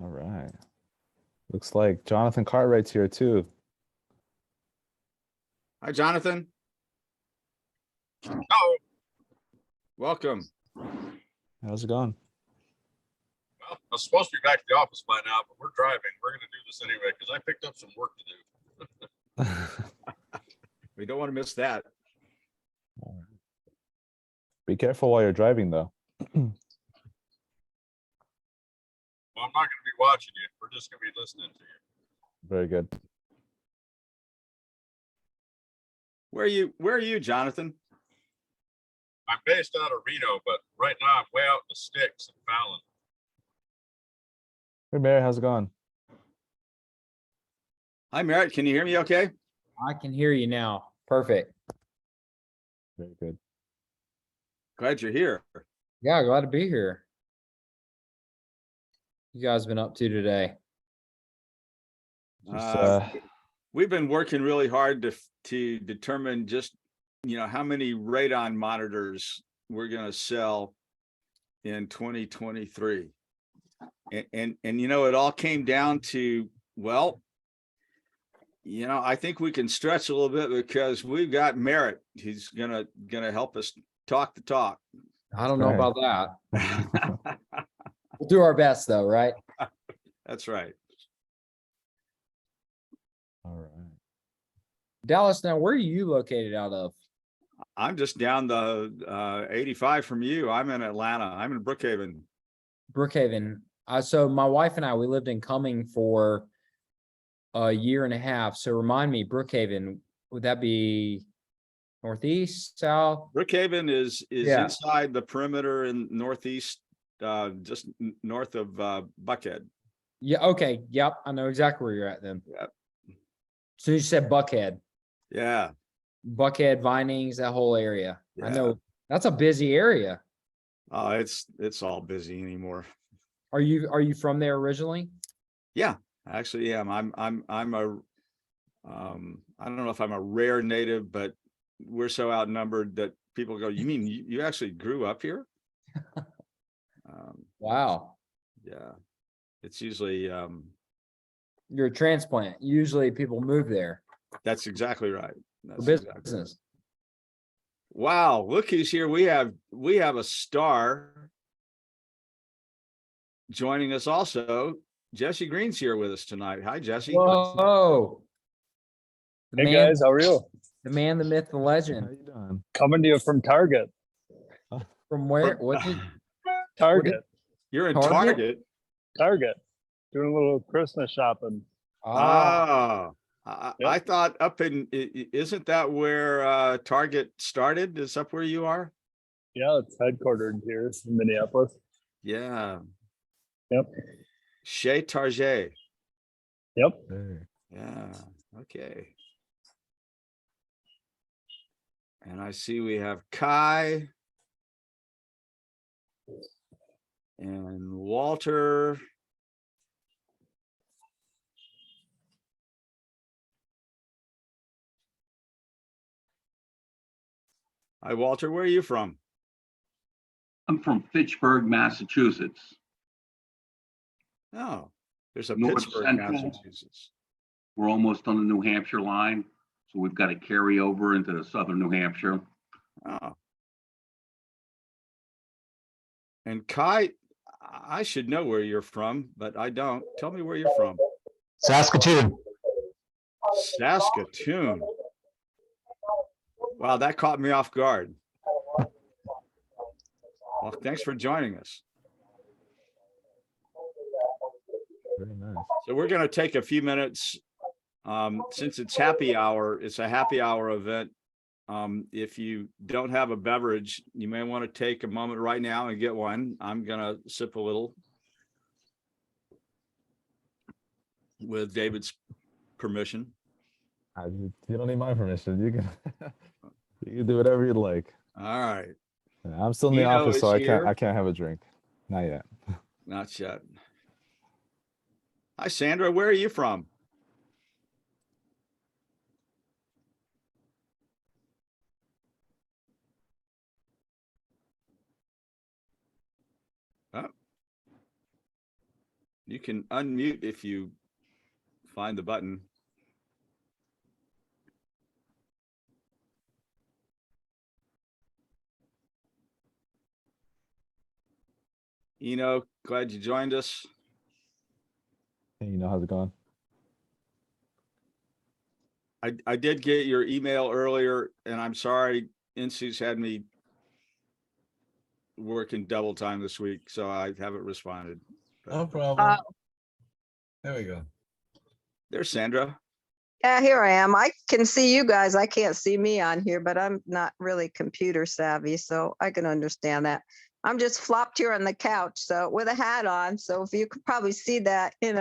All right. Looks like Jonathan Cartwright's here too. Hi, Jonathan. Oh, Welcome. How's it going? well, I was supposed to be back to the office by now, but we're driving. We're going to do this anyway because I picked up some work to do. We don't want to miss that. Be careful while you're driving, though. Well, I'm not going to be watching you. We're just going to be listening to you. Very good. Where are you, Jonathan? I'm based out of Reno, but right now I'm way out in the sticks in Fallon. Hey, Mary, how's it going? Hi, Merritt. Can you hear me okay? I can hear you now. Perfect. Very good. Glad you're here. Yeah, glad to be here. You guys been up to today? Just, We've been working really hard to determine just, how many radon monitors we're going to sell in 2023. And it all came down to, well, I think we can stretch a little bit because we've got Merritt. He's gonna help us talk the talk. I don't know Right. about that. We'll do our best though, right? That's right. all right. Dallas, now where are you located out of? I'm just down the 85 from you. I'm in Atlanta. I'm in Brookhaven. Brookhaven. So my wife and I, we lived in Cumming for a year and a half. So remind me, Brookhaven, would that be northeast, south? Brookhaven is Yeah. inside the perimeter in northeast, just north of Buckhead. Yeah. Okay. Yep. I know exactly where you're at then. Yep. So you said Buckhead, Yeah. Vinings, that whole area. I Yeah. know that's a busy area. It's all busy anymore. Are you from there originally? Yeah, I actually am. I'm a I don't know if I'm a rare native, but we're so outnumbered that people go, you mean you actually grew up here? Wow. Yeah, it's usually You're a transplant. Usually people move there that's exactly right. for That's exactly right. business. Wow, look who's here. We have a star joining us also. Jesse Green's here with us tonight. Hi, Jesse. Whoa. The Hey man, guys, how are you? the man, the myth, the How legend. you doing? Coming to you from Target. From where? What did Target. You're in Target? Target. Doing a little Christmas shopping. Ah, I thought up in, isn't that where Target started? Is up where you are? Yeah, it's headquartered here in Minneapolis. Yeah. Yep. Chez Target. Yep. Hey. Yeah. Okay. And I see we have Kai and Walter. Hi, Walter. Where are you from? I'm from Fitchburg, Massachusetts. Oh, there's a North Pittsburgh, Central. Massachusetts. We're almost on the New Hampshire line, so we've got to carry over into the southern New Hampshire. Oh. And Kai, I should know where you're from, but I don't. Tell me where you're from. Saskatoon. Saskatoon. Wow, that caught me off guard. Well, thanks for joining us. Very nice. So we're going to take a few minutes. Since it's happy hour, it's a happy hour event. If you don't have a beverage, you may want to take a moment right now and get one. I'm going to sip a little with David's permission. You don't need my permission. You can do whatever you'd like. All right. I'm still in the Eno office, so is here. I can't have a drink. Not yet. Not yet. Hi, Sandra. Where are you from? Oh. You can unmute if you find the button. Glad you joined us. Hey, how's it going? I did get your email earlier, and I'm sorry, NC's had me working double time this week, so I haven't responded. No problem. There we go. There's Sandra. Yeah, here I am. I can see you guys. I can't see me on here, but I'm not really computer savvy, so I can understand that. I'm just flopped here on the couch, so with a hat on. So if you could probably see that, All what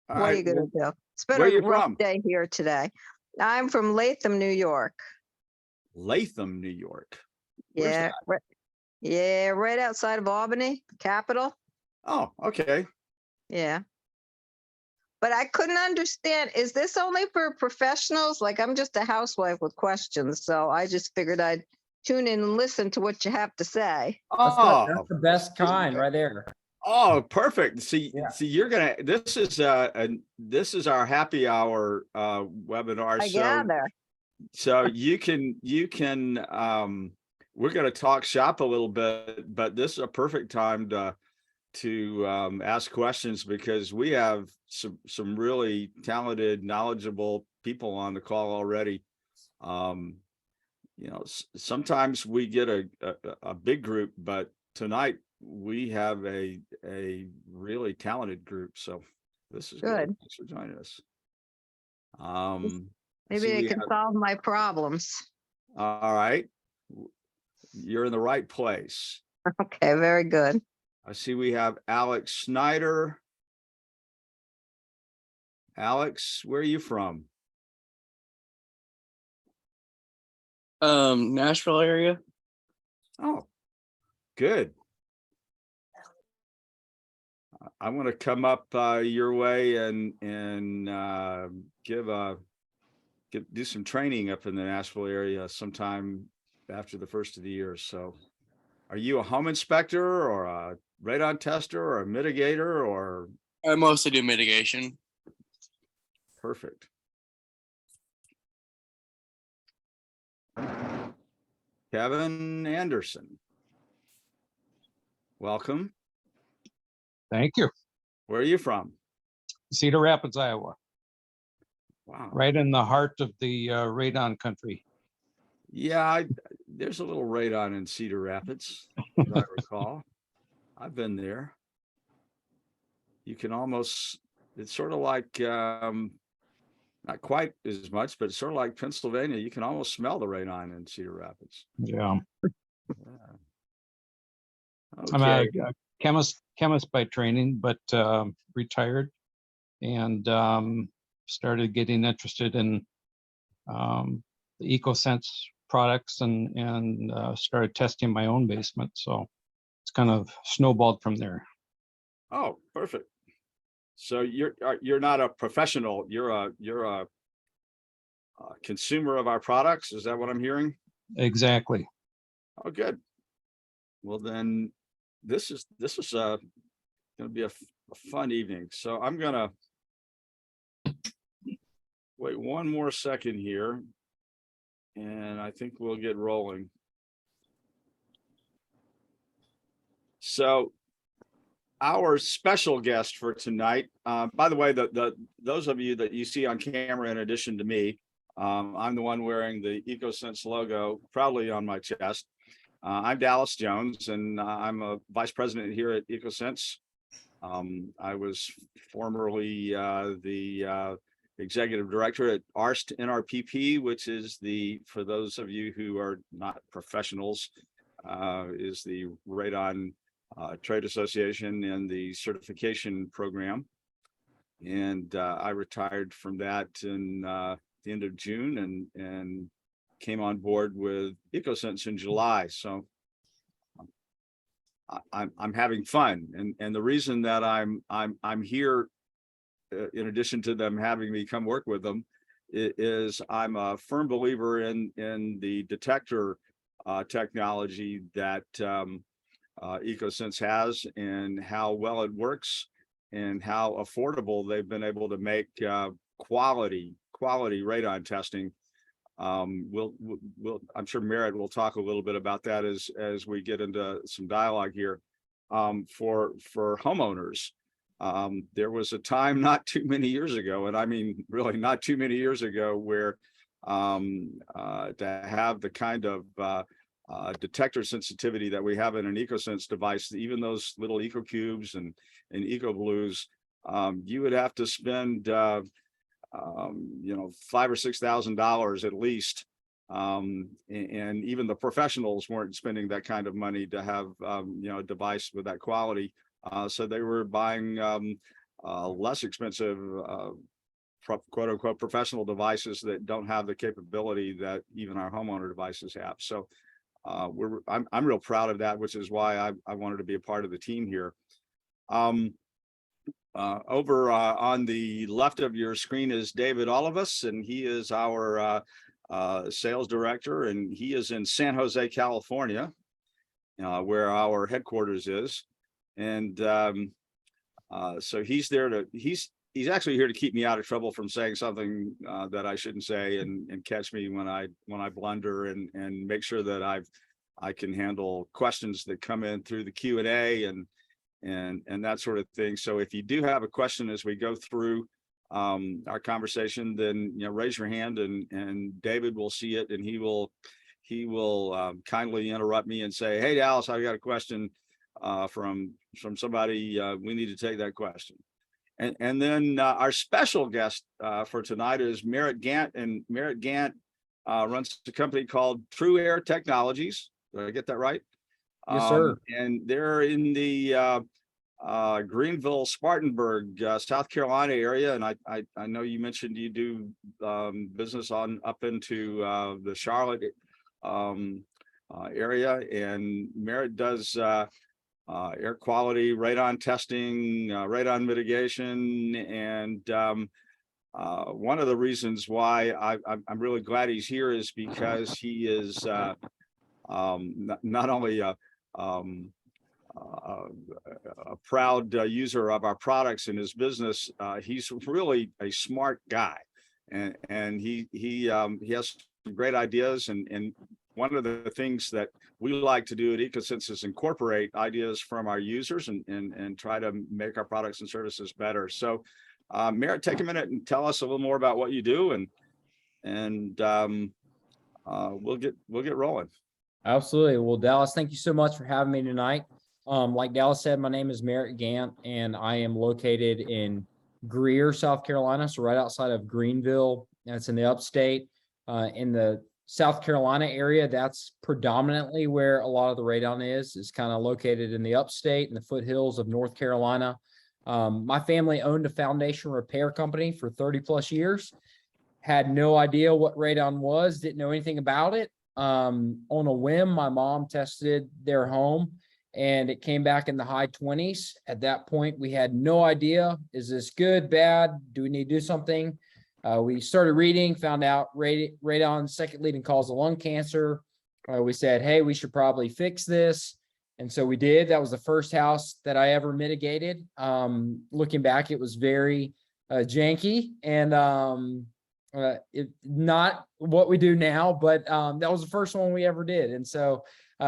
are right, you gonna do? It's been where a you rough from? day here today. I'm from Latham, New York. Latham, New York. Where's Yeah, that? right outside of Albany, the capital. Oh, okay. Yeah. But I couldn't understand, is this only for professionals? Like, I'm just a housewife with questions, so I just figured I'd tune in and listen to what you have to say. Oh, That's the best kind right there. oh, perfect. See, Yeah. this is our happy hour webinar. I gather. So you can we're going to talk shop a little bit, but this is a perfect time to ask questions, because we have some really talented, knowledgeable people on the call already. Sometimes we get a big group, but tonight we have a really talented group. So this is good. Good. Thanks for joining us. Maybe I can solve my problems. All right. You're in the right place. Okay, very good. I see we have Alex Snyder. Alex, where are you from? Nashville area. Oh, good. I want to come up your way and do some training up in the Nashville area sometime after the first of the year. So are you a home inspector or a radon tester or a mitigator or? I mostly do mitigation. Perfect. Kevin Anderson. Welcome. Thank you. Where are you from? Cedar Rapids, Iowa, Wow. right in the heart of the radon country. Yeah, there's a little radon in Cedar Rapids, as I recall. I've been there. You can almost, it's sort of like, not quite as much, but it's sort of like Pennsylvania. You can almost smell the radon in Cedar Rapids. Yeah. Yeah. I'm Okay. a chemist by training, but retired, and started getting interested in the Ecosense products and started testing my own basement. So it's kind of snowballed from there. Oh, perfect. So you're not a professional. You're a consumer of our products. Is that what I'm hearing? Exactly. Oh, good. Well, then this is going to be a fun evening. So I'm going to wait one more second here, and I think we'll get rolling. So our special guest for tonight, by the way, those of you that you see on camera, in addition to me, I'm the one wearing the Ecosense logo proudly on my chest. I'm Dallas Jones, and I'm a vice president here at Ecosense. I was formerly the executive director at ARST NRPP, which is for those of you who are not professionals, is the Radon Trade Association and the certification program. And I retired from that in the end of June and came on board with Ecosense in July. So I'm having fun, and the reason that I'm here, in addition to them having me come work with them, is I'm a firm believer in the detector technology that Ecosense has and how well it works. and how affordable they've been able to make quality radon testing. I'm sure Merritt will talk a little bit about that as we get into some dialogue here. For homeowners, there was a time not too many years ago, and I mean really not too many years ago, where to have the kind of detector sensitivity that we have in an Ecosense device, even those little EcoQubes and EcoBlues, you would have to spend $5,000 or $6,000 at least. And even the professionals weren't spending that kind of money to have a device with that quality. So they were buying less expensive quote unquote professional devices that don't have the capability that even our homeowner devices have. So I'm real proud of that, which is why I wanted to be a part of the team here. Over on the left of your screen is David Olivas, and he is our sales director, and he is in San Jose, California, where our headquarters is. And so he's there he's actually here to keep me out of trouble from saying something that I shouldn't say, and catch me when I blunder, and make sure that I can handle questions that come in through the Q&A and that sort of thing. So if you do have a question as we go through our conversation, then raise your hand, and David will see it, and he will kindly interrupt me and say, "Hey Dallas, I got a question from somebody. We need to take that question." And then our special guest for tonight is Merritt Gantt, and Merritt Gantt runs a company called True Air Technologies. Did I get that right? Yes, sir. And they're in the Greenville, Spartanburg, South Carolina area. And I know you mentioned you do business up into the Charlotte area, and Merritt does air quality, radon testing, radon mitigation. And one of the reasons why I'm really glad he's here is because he is not only a proud user of our products in his business, he's really a smart guy, and he has some great ideas. And one of the things that we like to do at Ecosense is incorporate ideas from our users and try to make our products and services better. So Merritt, take a minute and tell us a little more about what you do, and we'll get rolling. Absolutely. Well, Dallas, thank you so much for having me tonight. Like Dallas said, my name is Merritt Gantt, and I am located in Greer, South Carolina, so right outside of Greenville. That's in the upstate. In the South Carolina area, that's predominantly where a lot of the radon is kind of located in the upstate and the foothills of North Carolina. My family owned a foundation repair company for 30 plus years. Had no idea what radon was, didn't know anything about it. On a whim, my mom tested their home, and it came back in the high 20s. At that point, we had no idea, is this good, bad? Do we need to do something? We started reading, found out radon, second leading cause of lung cancer. We said, hey, we should probably fix this. And so we did. That was the first house that I ever mitigated. Looking back, it was very janky and not what we do now, but that was the first one we ever did. And so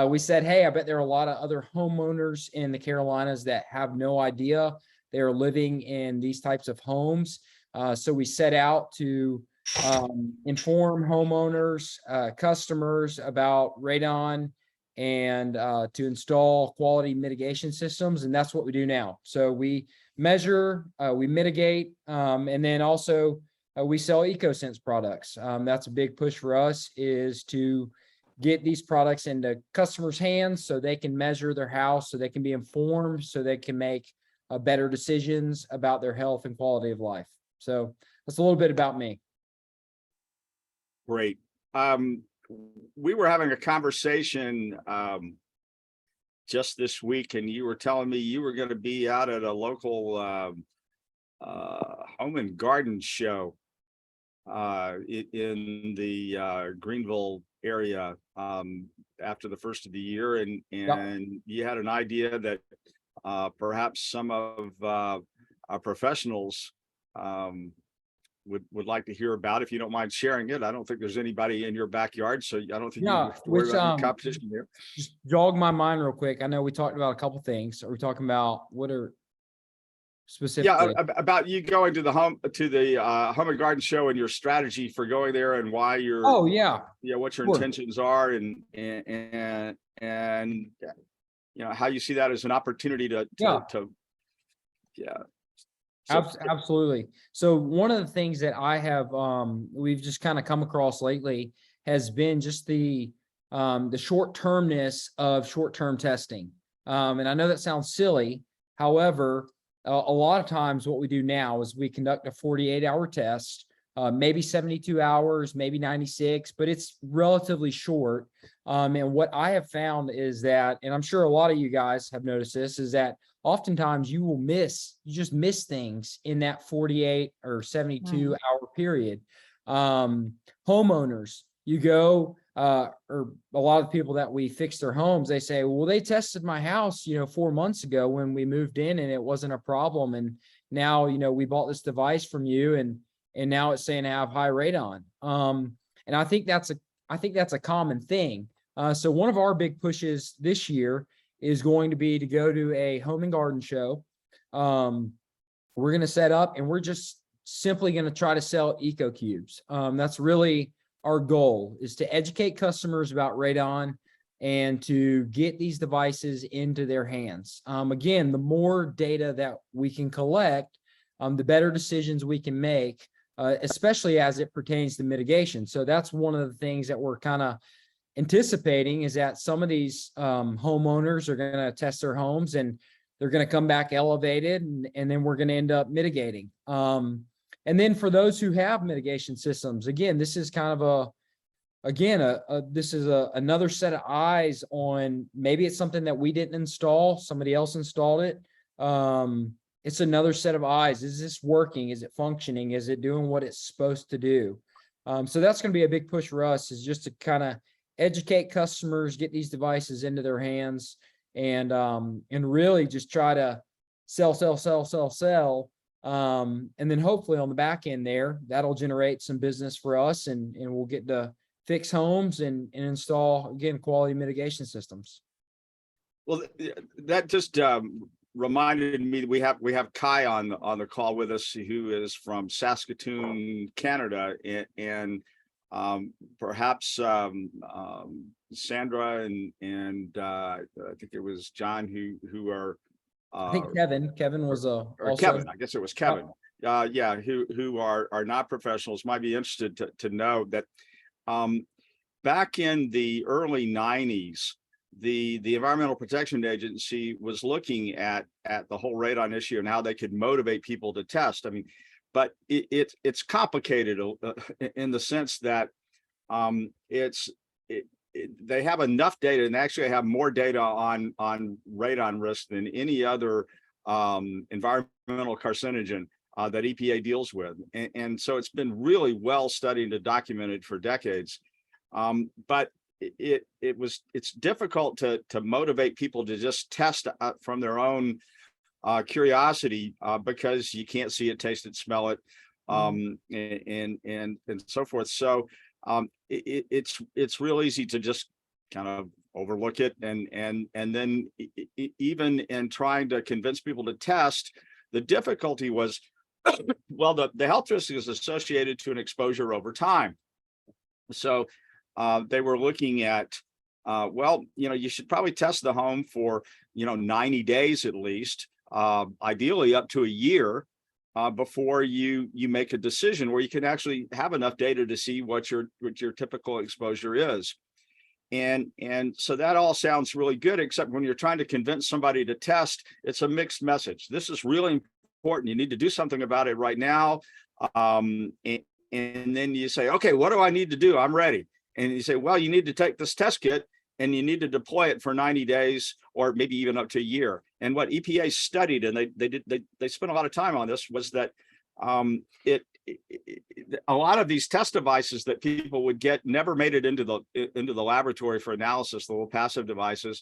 we said, hey, I bet there are a lot of other homeowners in the Carolinas that have no idea they're living in these types of homes. So we set out to inform homeowners, customers about radon, and to install quality mitigation systems. And that's what we do now. So we measure, we mitigate, and then also we sell Ecosense products. That's a big push for us, is to get these products into customers' hands so they can measure their house, so they can be informed, so they can make better decisions about their health and quality of life. So that's a little bit about me. Great. We were having a conversation just this week, and you were telling me you were going to be out at a local home and garden show in the Greenville area after the first of the year, and you had an idea that perhaps some of our professionals would like to hear about. If you don't mind sharing it. I don't think there's anybody in your backyard, so I don't think you Yeah, have to worry which, about any competition here. just jog my mind real quick. I know we talked about a couple things. Are we talking about what are specifically? Yeah, about you going to the home and garden show and your strategy for going there and why you're Oh, yeah. what your Sure. intentions are and how you see that as an opportunity to So- Absolutely. So one of the things that I have, we've just kind of come across lately has been just the short-termness of short-term testing. And I know that sounds silly. However, a lot of times what we do now is we conduct a 48-hour test, maybe 72 hours, maybe 96, but it's relatively short. And what I have found is that, and I'm sure a lot of you guys have noticed this, is that oftentimes you just miss things in that 48 or 72 hour period. Homeowners, you go, or a lot of people that we fix their homes, they say, well, they tested my house, 4 months ago when we moved in and it wasn't a problem. And now, we bought this device from you and now it's saying I have high radon. And I think that's a common thing. So one of our big pushes this year is going to be to go to a home and garden show. We're going to set up and we're just simply going to try to sell EcoQubes. That's really our goal, is to educate customers about radon and to get these devices into their hands. Again, the more data that we can collect, the better decisions we can make, especially as it pertains to mitigation. So that's one of the things that we're kind of anticipating, is that some of these homeowners are going to test their homes and they're going to come back elevated, and then we're going to end up mitigating. And then for those who have mitigation systems, again, this is kind of another set of eyes on, maybe it's something that we didn't install, somebody else installed it. It's another set of eyes. Is this working? Is it functioning? Is it doing what it's supposed to do? So that's going to be a big push for us, is just to kind of educate customers, get these devices into their hands, and really just try to sell. And then hopefully on the back end there, that'll generate some business for us, and we'll get to fix homes and install, again, quality mitigation systems. Well, that just reminded me that we have Kai on the call with us, who is from Saskatoon, Canada, and perhaps Sandra and I think it was John who are. I think Kevin was or also Kevin. I guess it was Kevin. Who are not professionals, might be interested to know that back in the early 90s, the Environmental Protection Agency was looking at the whole radon issue and how they could motivate people to test. I mean, but it's complicated in the sense that they have enough data, and they actually have more data on radon risk than any other environmental carcinogen that EPA deals with. And so it's been really well studied and documented for decades. But it's difficult to motivate people to just test from their own curiosity, because you can't see it, taste it, smell it, and so forth. So it's real easy to just kind of overlook it, and then even in trying to convince people to test, the difficulty was, well, the health risk is associated to an exposure over time. So they were looking at, you should probably test the home for 90 days at least, ideally up to a year, before you make a decision where you can actually have enough data to see what your typical exposure is. And so that all sounds really good, except when you're trying to convince somebody to test, it's a mixed message. This is really important. You need to do something about it right now. And then you say, okay, what do I need to do? I'm ready. And you say, well, you need to take this test kit and you need to deploy it for 90 days or maybe even up to a year. And what EPA studied, and they spent a lot of time on this, was that a lot of these test devices that people would get never made it into the laboratory for analysis, the little passive devices.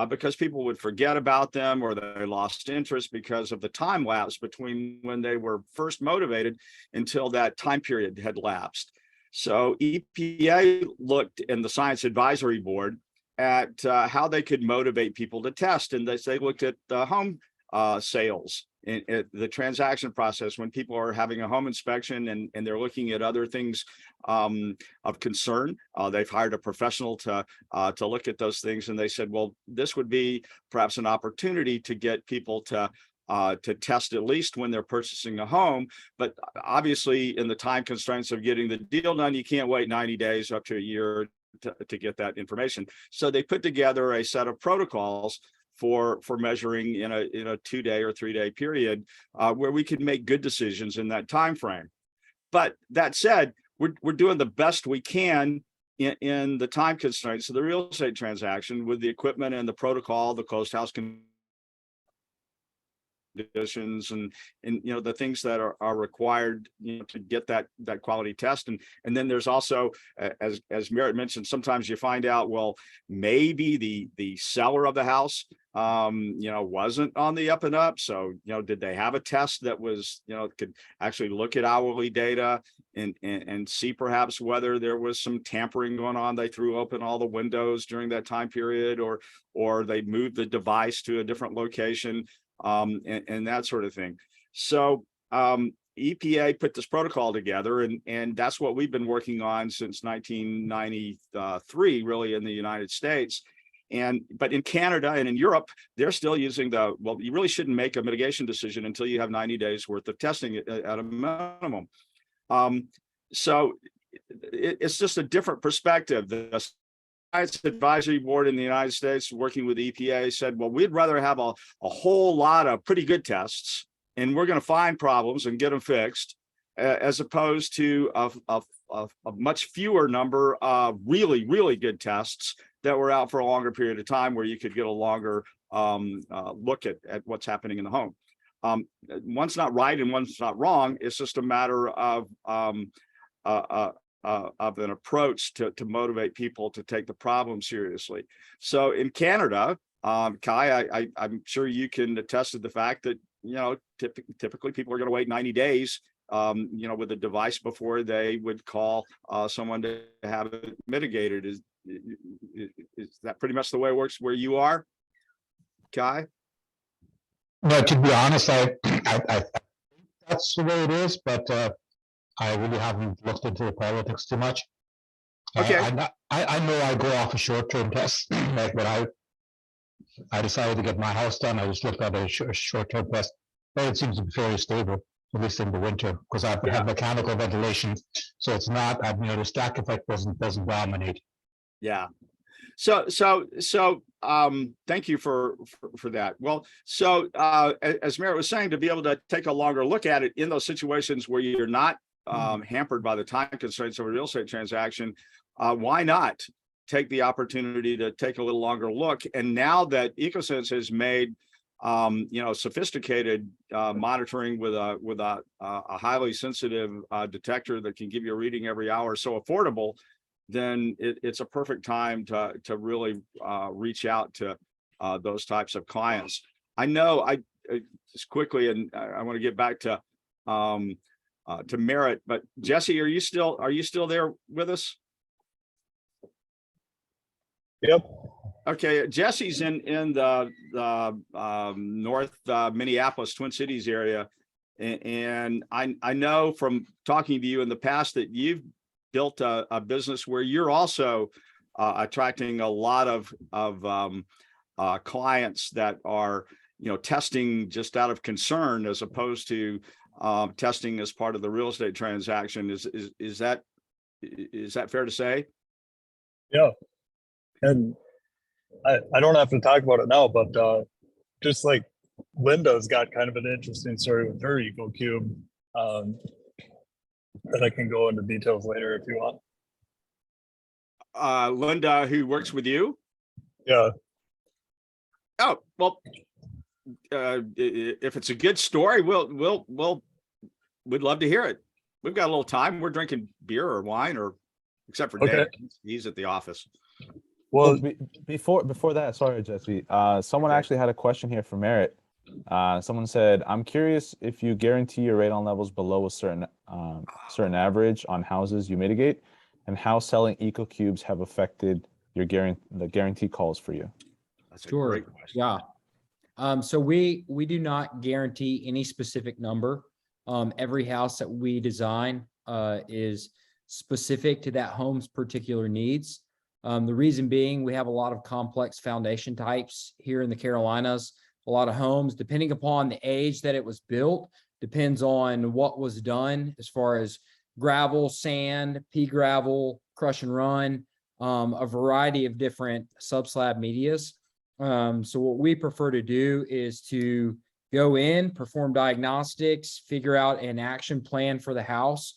because people would forget about them or they lost interest because of the time lapse between when they were first motivated until that time period had lapsed. So EPA looked in the Science Advisory Board at how they could motivate people to test. And they looked at home sales and the transaction process when people are having a home inspection and they're looking at other things of concern. They've hired a professional to look at those things. And they said, well, this would be perhaps an opportunity to get people to test at least when they're purchasing a home. But obviously in the time constraints of getting the deal done, you can't wait 90 days up to a year to get that information. So they put together a set of protocols for measuring in a 2-day or 3-day period where we could make good decisions in that time frame. But that said, we're doing the best we can in the time constraints of the real estate transaction with the equipment and the protocol, the closed house conditions and the things that are required to get that quality test. And then there's also, as Merritt mentioned, sometimes you find out, well, maybe the seller of the house wasn't on the up and up. So did they have a test that was could actually look at hourly data and see perhaps whether there was some tampering going on? They threw open all the windows during that time period, or they moved the device to a different location. And that sort of thing. So EPA put this protocol together, and that's what we've been working on since 1993, really, in the United States. But in Canada and in Europe, they're still using well, you really shouldn't make a mitigation decision until you have 90 days worth of testing at a minimum. So it's just a different perspective. The Science Advisory Board in the United States, working with EPA, said, well, we'd rather have a whole lot of pretty good tests, and we're going to find problems and get them fixed, as opposed to a much fewer number of really, really good tests that were out for a longer period of time, where you could get a longer look at what's happening in the home. One's not right and one's not wrong. It's just a matter of an approach to motivate people to take the problem seriously. So in Canada, Kai, I'm sure you can attest to the fact that typically people are going to wait 90 days with a device before they would call someone to have it mitigated. Is that pretty much the way it works where you are, Kai? No, to be honest, I that's the way it is, but I really haven't looked into the politics too much. Okay. I know I go off a short-term test. Like when I decided to get my house done, I just looked at a short-term test. But it seems to be fairly stable, at least in the winter, because I have mechanical ventilation, so it's not. The stack effect doesn't dominate. Yeah. So thank you for that. Well, so as Merritt was saying, to be able to take a longer look at it in those situations where you're not hampered by the time constraints of a real estate transaction, why not take the opportunity to take a little longer look? And now that Ecosense has made sophisticated monitoring with a highly sensitive detector that can give you a reading every hour, so affordable, then it's a perfect time to really reach out to those types of clients. I know just quickly, and I want to get back to Merritt, but Jesse, are you still there with us? Yep. Okay, Jesse's in the North Minneapolis, Twin Cities area, and I know from talking to you in the past that you've built a business where you're also attracting a lot of clients that are testing just out of concern, as opposed to testing as part of the real estate transaction. Is that fair to say? Yeah. And I don't have to talk about it now, but just like Linda's got kind of an interesting story with her EcoQube that I can go into details later if you want. Linda, who works with you? Yeah. Oh, well, if it's a good story, we'd love to hear it. We've got a little time. We're drinking beer or wine, or except for Dave, he's at the office. Well, Before that, sorry, Jesse. Someone Okay. actually had a question here for Merritt. Someone said, "I'm curious if you guarantee your radon levels below a certain average on houses you mitigate, and how selling EcoCubes have affected your guarantee calls for you." That's a Sure. great question. Yeah. So we do not guarantee any specific number. Every house that we design is specific to that home's particular needs. The reason being, we have a lot of complex foundation types here in the Carolinas. A lot of homes, depending upon the age that it was built, depends on what was done as far as gravel, sand, pea gravel, crush and run, a variety of different subslab medias. So what we prefer to do is to go in, perform diagnostics, figure out an action plan for the house.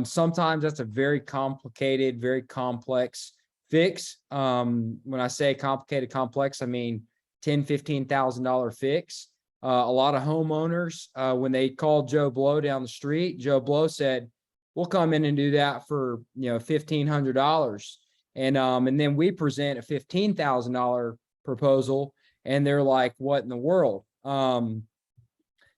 Sometimes that's a very complicated, very complex fix. When I say complicated, complex, I mean $10,000-$15,000 fix. A lot of homeowners, when they called Joe Blow down the street, Joe Blow said, "We'll come in and do that for $1,500." And then we present a $15,000 proposal, and they're like, "What in the world?"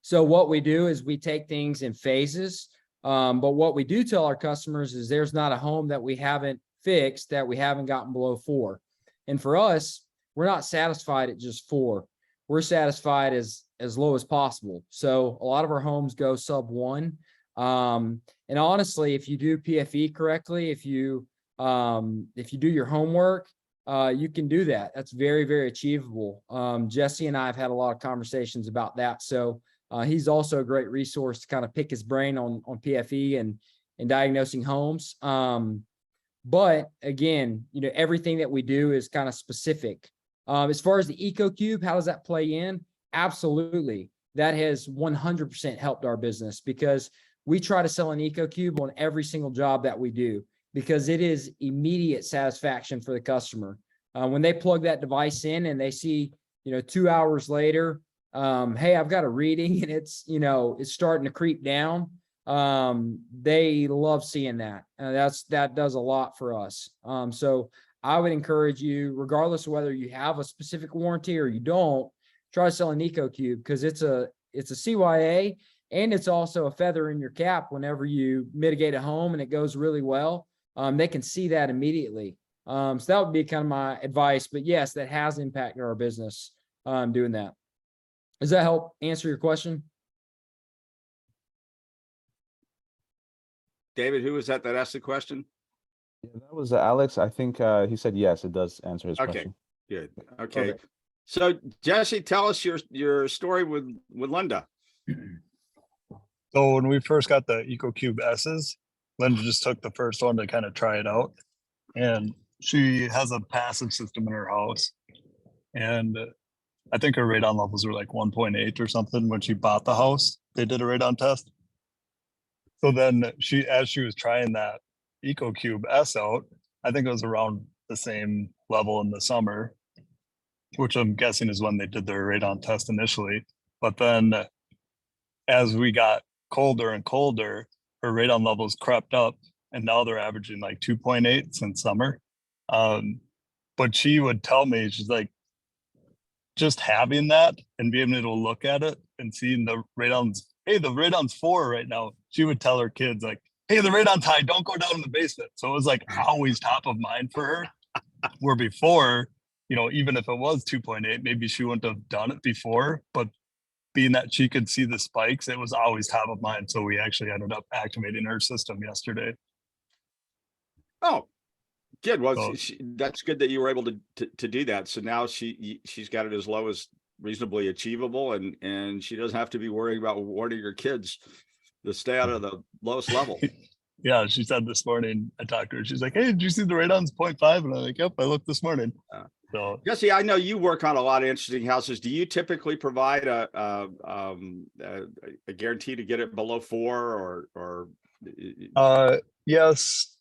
So what we do is we take things in phases. But what we do tell our customers is there's not a home that we haven't fixed that we haven't gotten below 4. And for us, we're not satisfied at just 4. We're satisfied as low as possible. So a lot of our homes go sub 1. And honestly, if you do PFE correctly, if you do your homework, you can do that. That's very, very achievable. Jesse and I have had a lot of conversations about that. So he's also a great resource to kind of pick his brain on PFE and diagnosing homes. But again, everything that we do is kind of specific. As far as the EcoQube, how does that play in? Absolutely. That has 100% helped our business, because we try to sell an EcoQube on every single job that we do, because it is immediate satisfaction for the customer. When they plug that device in and they see, 2 hours later, hey, I've got a reading and it's starting to creep down. They love seeing that. That does a lot for us. So I would encourage you, regardless of whether you have a specific warranty or you don't, try to sell an EcoQube, because it's a CYA, and it's also a feather in your cap whenever you mitigate a home and it goes really well. They can see that immediately. So that would be kind of my advice. But yes, that has impacted our business doing that. Does that help answer your question? David, who was that asked the question? Yeah, that was Alex. I think he said yes, it does answer his Okay, question. good. Okay. Perfect. So Jesse, tell us your story with Linda. So when we first got the EcoQube S's, Linda just took the first one to kind of try it out. And she has a passive system in her house. And I think her radon levels were like 1.8 or something when she bought the house. They did a radon test. So then as she was trying that EcoQube S out, I think it was around the same level in the summer, which I'm guessing is when they did their radon test initially. But then as we got colder and colder, her radon levels crept up, and now they're averaging like 2.8 since summer. But she would tell me, she's like, just having that and being able to look at it and seeing the radons, hey, the radon's 4 right now. She would tell her kids like, hey, the radon's high, don't go down in the basement. So it was like always top of mind for her. Where before, even if it was 2.8, maybe she wouldn't have done it before, but being that she could see the spikes, it was always top of mind. So we actually ended up activating her system yesterday. Oh, good. Well, So- that's good that you were able to do that. So now she's got it as low as reasonably achievable, and she doesn't have to be worrying about warning her kids to stay out of the lowest level. Yeah, she said this morning, I talked to her, she's like, hey, did you see the radon's 0.5? And I'm like, yep, I looked this morning. So Jesse, I know you work on a lot of interesting houses. Do you typically provide a guarantee to get it below 4 or? yes.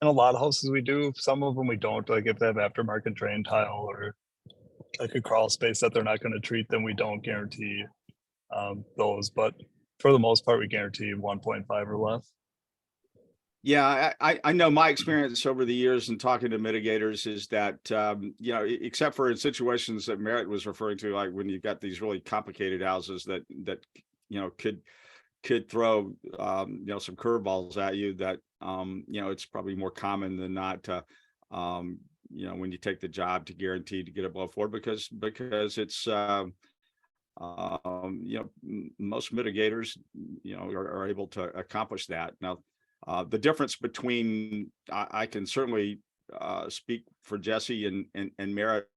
In a lot of houses we do, some of them we don't, like if they have aftermarket drain tile or like a crawl space that they're not going to treat, then we don't guarantee those. But for the most part, we guarantee 1.5 or less. Yeah, I know my experience over the years in talking to mitigators is that, you know, except for in situations that Merritt was referring to, like when you've got these really complicated houses that, you know, could throw, you know, some curveballs at you that, you know, it's probably more common than not to, you know, when you take the job to guarantee to get it below 4 because it's, you know, most mitigators, you know, are able to accomplish that. Now, the difference between, I can certainly speak for Jesse and Merritt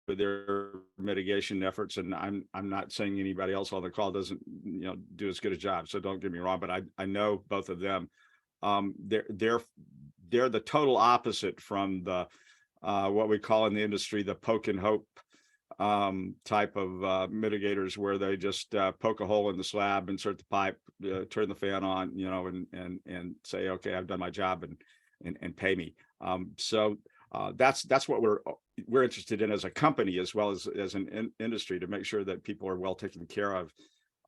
for their mitigation efforts, and I'm not saying anybody else on the call doesn't, you know, do as good a job. So don't get me wrong, but I know both of them. They're the total opposite from the what we call in the industry the poke and hope type of mitigators, where they just poke a hole in the slab, insert the pipe, turn the fan on, you know, and say, okay, I've done my job and pay me. So that's what we're interested in as a company, as well as an industry, to make sure that people are well taken care of,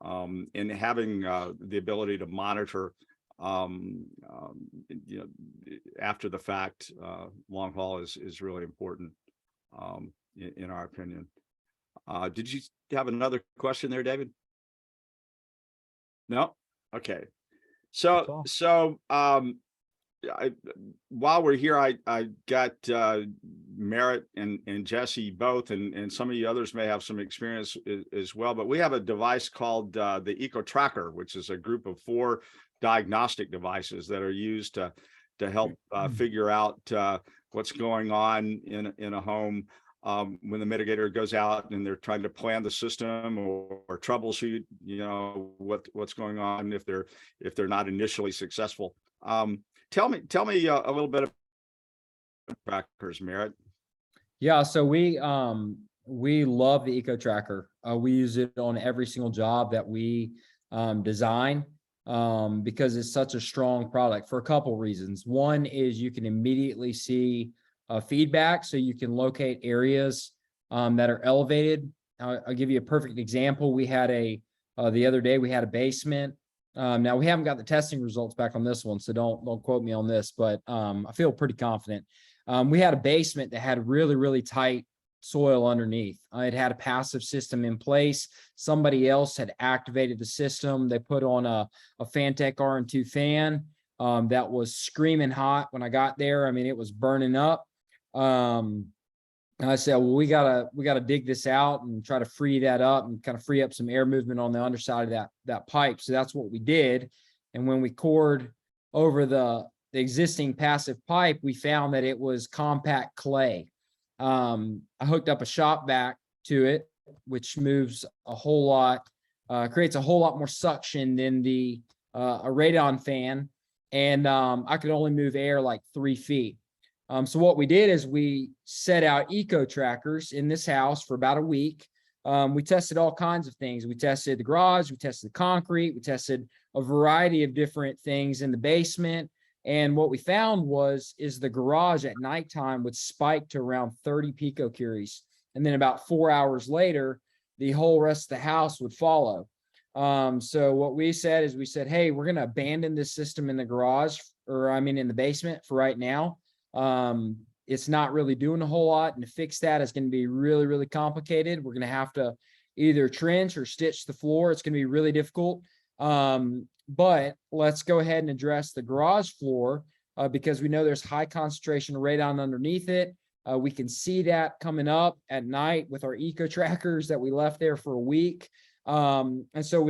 and having the ability to monitor, you know, after the fact, long haul is really important, in our opinion. Did you have another question there, David? No? Okay. So, while we're here, I got Merritt and Jesse both, and some of you others may have some experience as well, but we have a device called the EcoTracker, which is a group of 4 diagnostic devices that are used to help figure out what's going on in a home, when the mitigator goes out and they're trying to plan the system or troubleshoot, you know, what's going on if they're not initially successful. Tell me a little bit about trackers, Merritt. Yeah, so we love the EcoTracker. We use it on every single job that we design, because it's such a strong product for a couple reasons. One is you can immediately see feedback, so you can locate areas that are elevated. I'll give you a perfect example. We had the other day we had a basement. Now we haven't got the testing results back on this one, so don't quote me on this, but I feel pretty confident. We had a basement that had really tight soil underneath. It had a passive system in place. Somebody else had activated the system. They put on a Fantech RN2 fan that was screaming hot when I got there. I mean, it was burning up. And I said, well, we gotta dig this out and try to free that up and kind of free up some air movement on the underside of that pipe. So that's what we did. And when we cored over the existing passive pipe, we found that it was compact clay. I hooked up a shop vac to it, which moves a whole lot, creates a whole lot more suction than a radon fan. And I could only move air like 3 feet. So what we did is we set out eco trackers in this house for about a week. We tested all kinds of things. We tested the garage, we tested the concrete, we tested a variety of different things in the basement. And what we found is the garage at nighttime would spike to around 30 picocuries. And then about 4 hours later, the whole rest of the house would follow. So what we said is hey, we're going to abandon this system in the garage, or in the basement for right now. It's not really doing a whole lot, and to fix that is going to be really complicated. We're going to have to either trench or stitch the floor. It's going to be really difficult. But let's go ahead and address the garage floor, because we know there's high concentration of radon underneath it. We can see that coming up at night with our eco trackers that we left there for a week. And so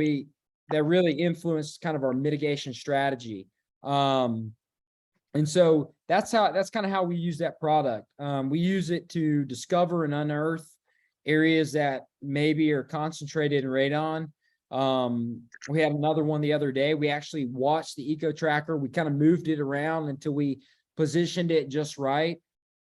that really influenced kind of our mitigation strategy. And so that's kind of how we use that product. We use it to discover and unearth areas that maybe are concentrated in radon. We had another one the other day. We actually watched the eco tracker. We kind of moved it around until we positioned it just right.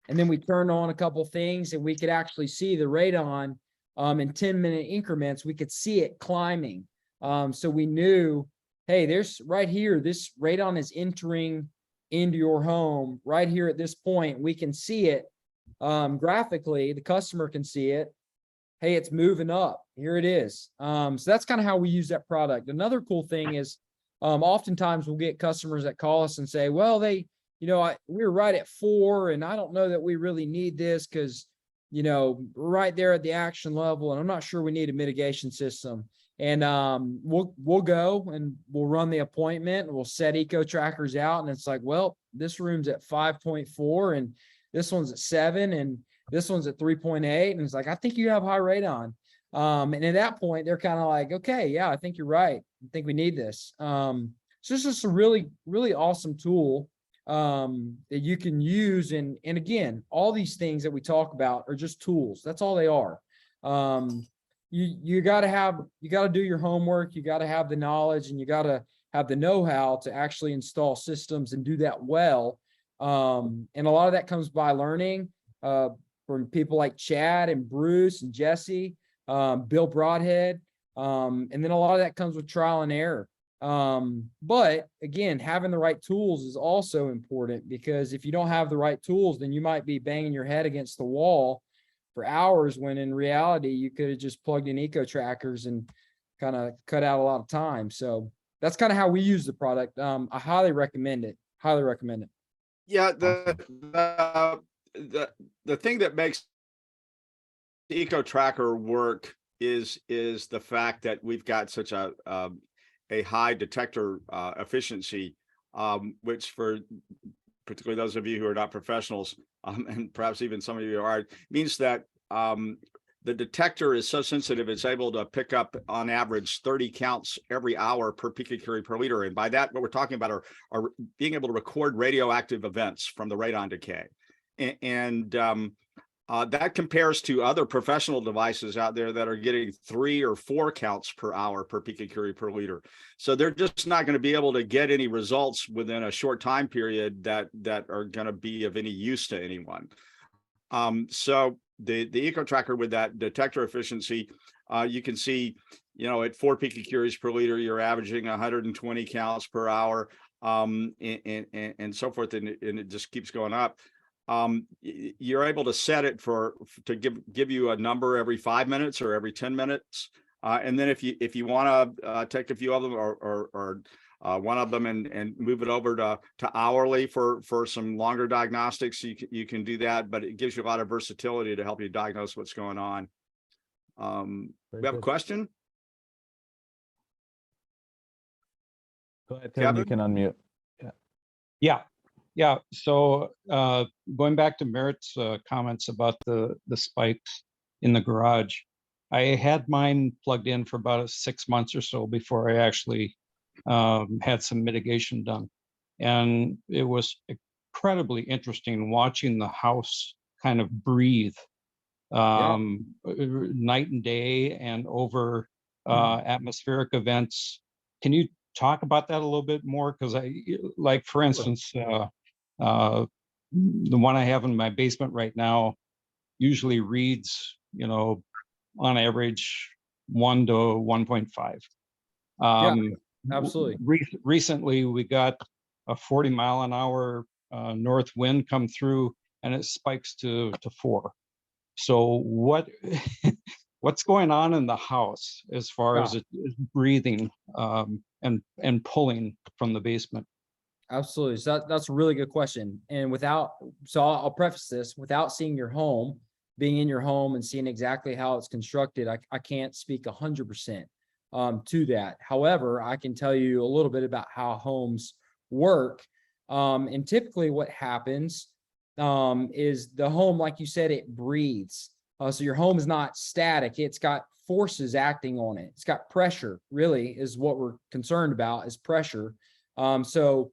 And then we turned on a couple things and we could actually see the radon in 10-minute increments. We could see it climbing. So we knew, hey, there's right here, this radon is entering into your home right here at this point. We can see it graphically. The customer can see it. Hey, it's moving up. Here it is. So that's kind of how we use that product. Another cool thing is Oftentimes we'll get customers that call us and say, well, we were right at 4 and I don't know that we really need this because, we're right there at the action level and I'm not sure we need a mitigation system. And we'll go and we'll run the appointment and we'll set EcoTrackers out. And it's like, well, this room's at 5.4 and this one's at 7 and this one's at 3.8. And it's like, I think you have high radon. And at that point, they're kind of like, okay, yeah, I think you're right. I think we need this. So it's just a really, really awesome tool that you can use. And again, all these things that we talk about are just tools. That's all they are. You got to do your homework. You got to have the knowledge and you got to have the know-how to actually install systems and do that well. And a lot of that comes by learning from people like Chad and Bruce and Jesse, Bill Broadhead. And then a lot of that comes with trial and error. But again, having the right tools is also important because if you don't have the right tools, then you might be banging your head against the wall for hours when in reality you could have just plugged in EcoTrackers and kind of cut out a lot of time. So that's kind of how we use the product. I highly recommend it. Highly recommend it. Yeah, the thing that makes EcoTracker work is the fact that we've got such a high detector efficiency, which for particularly those of you who are not professionals, and perhaps even some of you are, means that the detector is so sensitive, it's able to pick up on average 30 counts every hour per picocurie per liter. And by that, what we're talking about are being able to record radioactive events from the radon decay. And that compares to other professional devices out there that are getting 3 or 4 counts per hour per picocurie per liter. So they're just not going to be able to get any results within a short time period that are going to be of any use to anyone. So the EcoTracker with that detector efficiency, you can see, at 4 picocuries per liter, you're averaging 120 counts per hour, and so forth, and it just keeps going up. You're able to set it to give you a number every 5 minutes or every 10 minutes. And then if you want to take a few of them or one of them and move it over to hourly for some longer diagnostics, you can do that, but it gives you a lot of versatility to help you diagnose what's going on. We have a question? Go ahead, Tim, you can unmute. Yeah. So going back to Merritt's comments about the spikes in the garage, I had mine plugged in for about 6 months or so before I actually had some mitigation done. And it was incredibly interesting watching the house kind of breathe night and day and over atmospheric events. Can you talk about that a little bit more? Because for instance, the one I have in my basement right now usually reads, on average 1 to 1.5. Absolutely. Recently, we got a 40-mile-an-hour north wind come through, and it spikes to 4. So what's going on in the house as far as it is breathing and pulling from the basement? Absolutely. So that's a really good question. And I'll preface this, without seeing your home, being in your home and seeing exactly how it's constructed, I can't speak 100% to that. However, I can tell you a little bit about how homes work. And typically what happens is the home, like you said, it breathes. So your home is not static. It's got forces acting on it. It's got pressure, really, is what we're concerned about, is pressure. So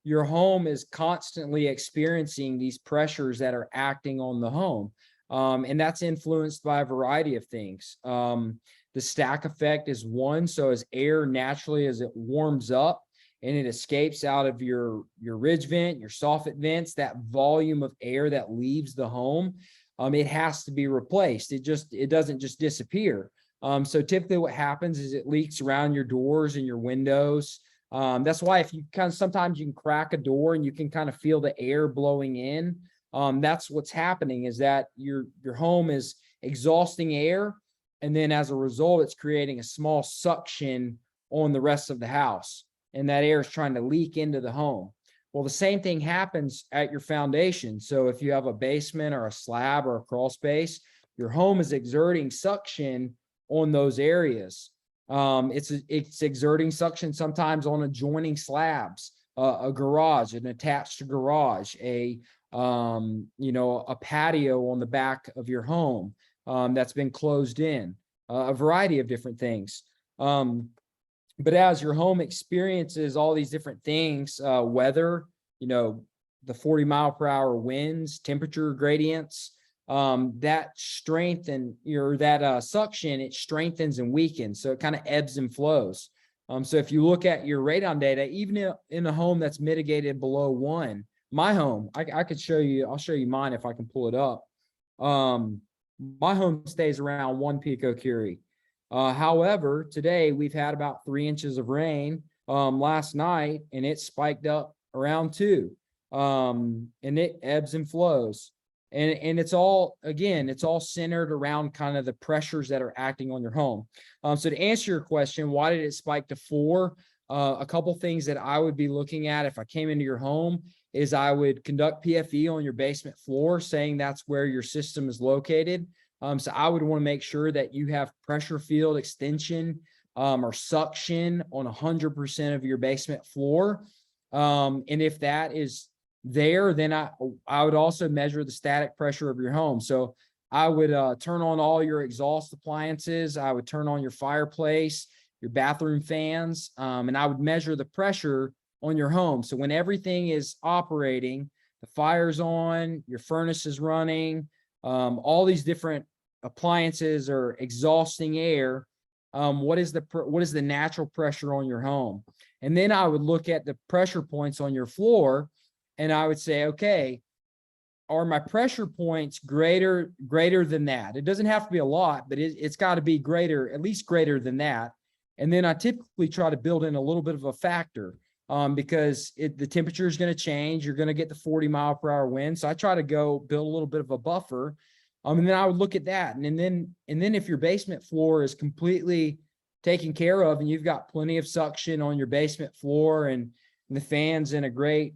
your home is constantly experiencing these pressures that are acting on the home. And that's influenced by a variety of things. The stack effect is one. So as air naturally, as it warms up and it escapes out of your ridge vent, your soffit vents, that volume of air that leaves the home, it has to be replaced. It doesn't just disappear. So typically what happens is it leaks around your doors and your windows. That's why if you sometimes you can crack a door and you can kind of feel the air blowing in. That's what's happening, is that your home is exhausting air. And then as a result, it's creating a small suction on the rest of the house. and that air is trying to leak into the home. Well, the same thing happens at your foundation. So if you have a basement or a slab or a crawl space, your home is exerting suction on those areas. It's exerting suction sometimes on adjoining slabs, a garage, an attached garage, a patio on the back of your home that's been closed in, a variety of different things. But as your home experiences all these different things, weather, the 40-mile-per-hour winds, temperature gradients, that strengthen that suction, it strengthens and weakens. So it kind of ebbs and flows. So if you look at your radon data, even in a home that's mitigated below 1, my home, I could show you, I'll show you mine if I can pull it up. My home stays around 1 picocurie. However, today we've had about 3 inches of rain last night, and it spiked up around 2. And it ebbs and flows. And it's all, again, it's all centered around kind of the pressures that are acting on your home. So to answer your question, why did it spike to 4? A couple things that I would be looking at if I came into your home is I would conduct PFE on your basement floor, saying that's where your system is located. So I would want to make sure that you have pressure field extension or suction on 100% of your basement floor. And if that is there, then I would also measure the static pressure of your home. So I would turn on all your exhaust appliances. I would turn on your fireplace, your bathroom fans, and I would measure the pressure on your home. So when everything is operating, the fire's on, your furnace is running, all these different appliances are exhausting air. What is the natural pressure on your home? And then I would look at the pressure points on your floor, and I would say, okay, are my pressure points greater than that? It doesn't have to be a lot, but it's got to be greater, at least greater than that. And then I typically try to build in a little bit of a factor because the temperature is going to change. You're going to get the 40-mile-per-hour wind. So I try to build a little bit of a buffer. And then I would look at that. And then if your basement floor is completely taken care of and you've got plenty of suction on your basement floor and the fan's in a great,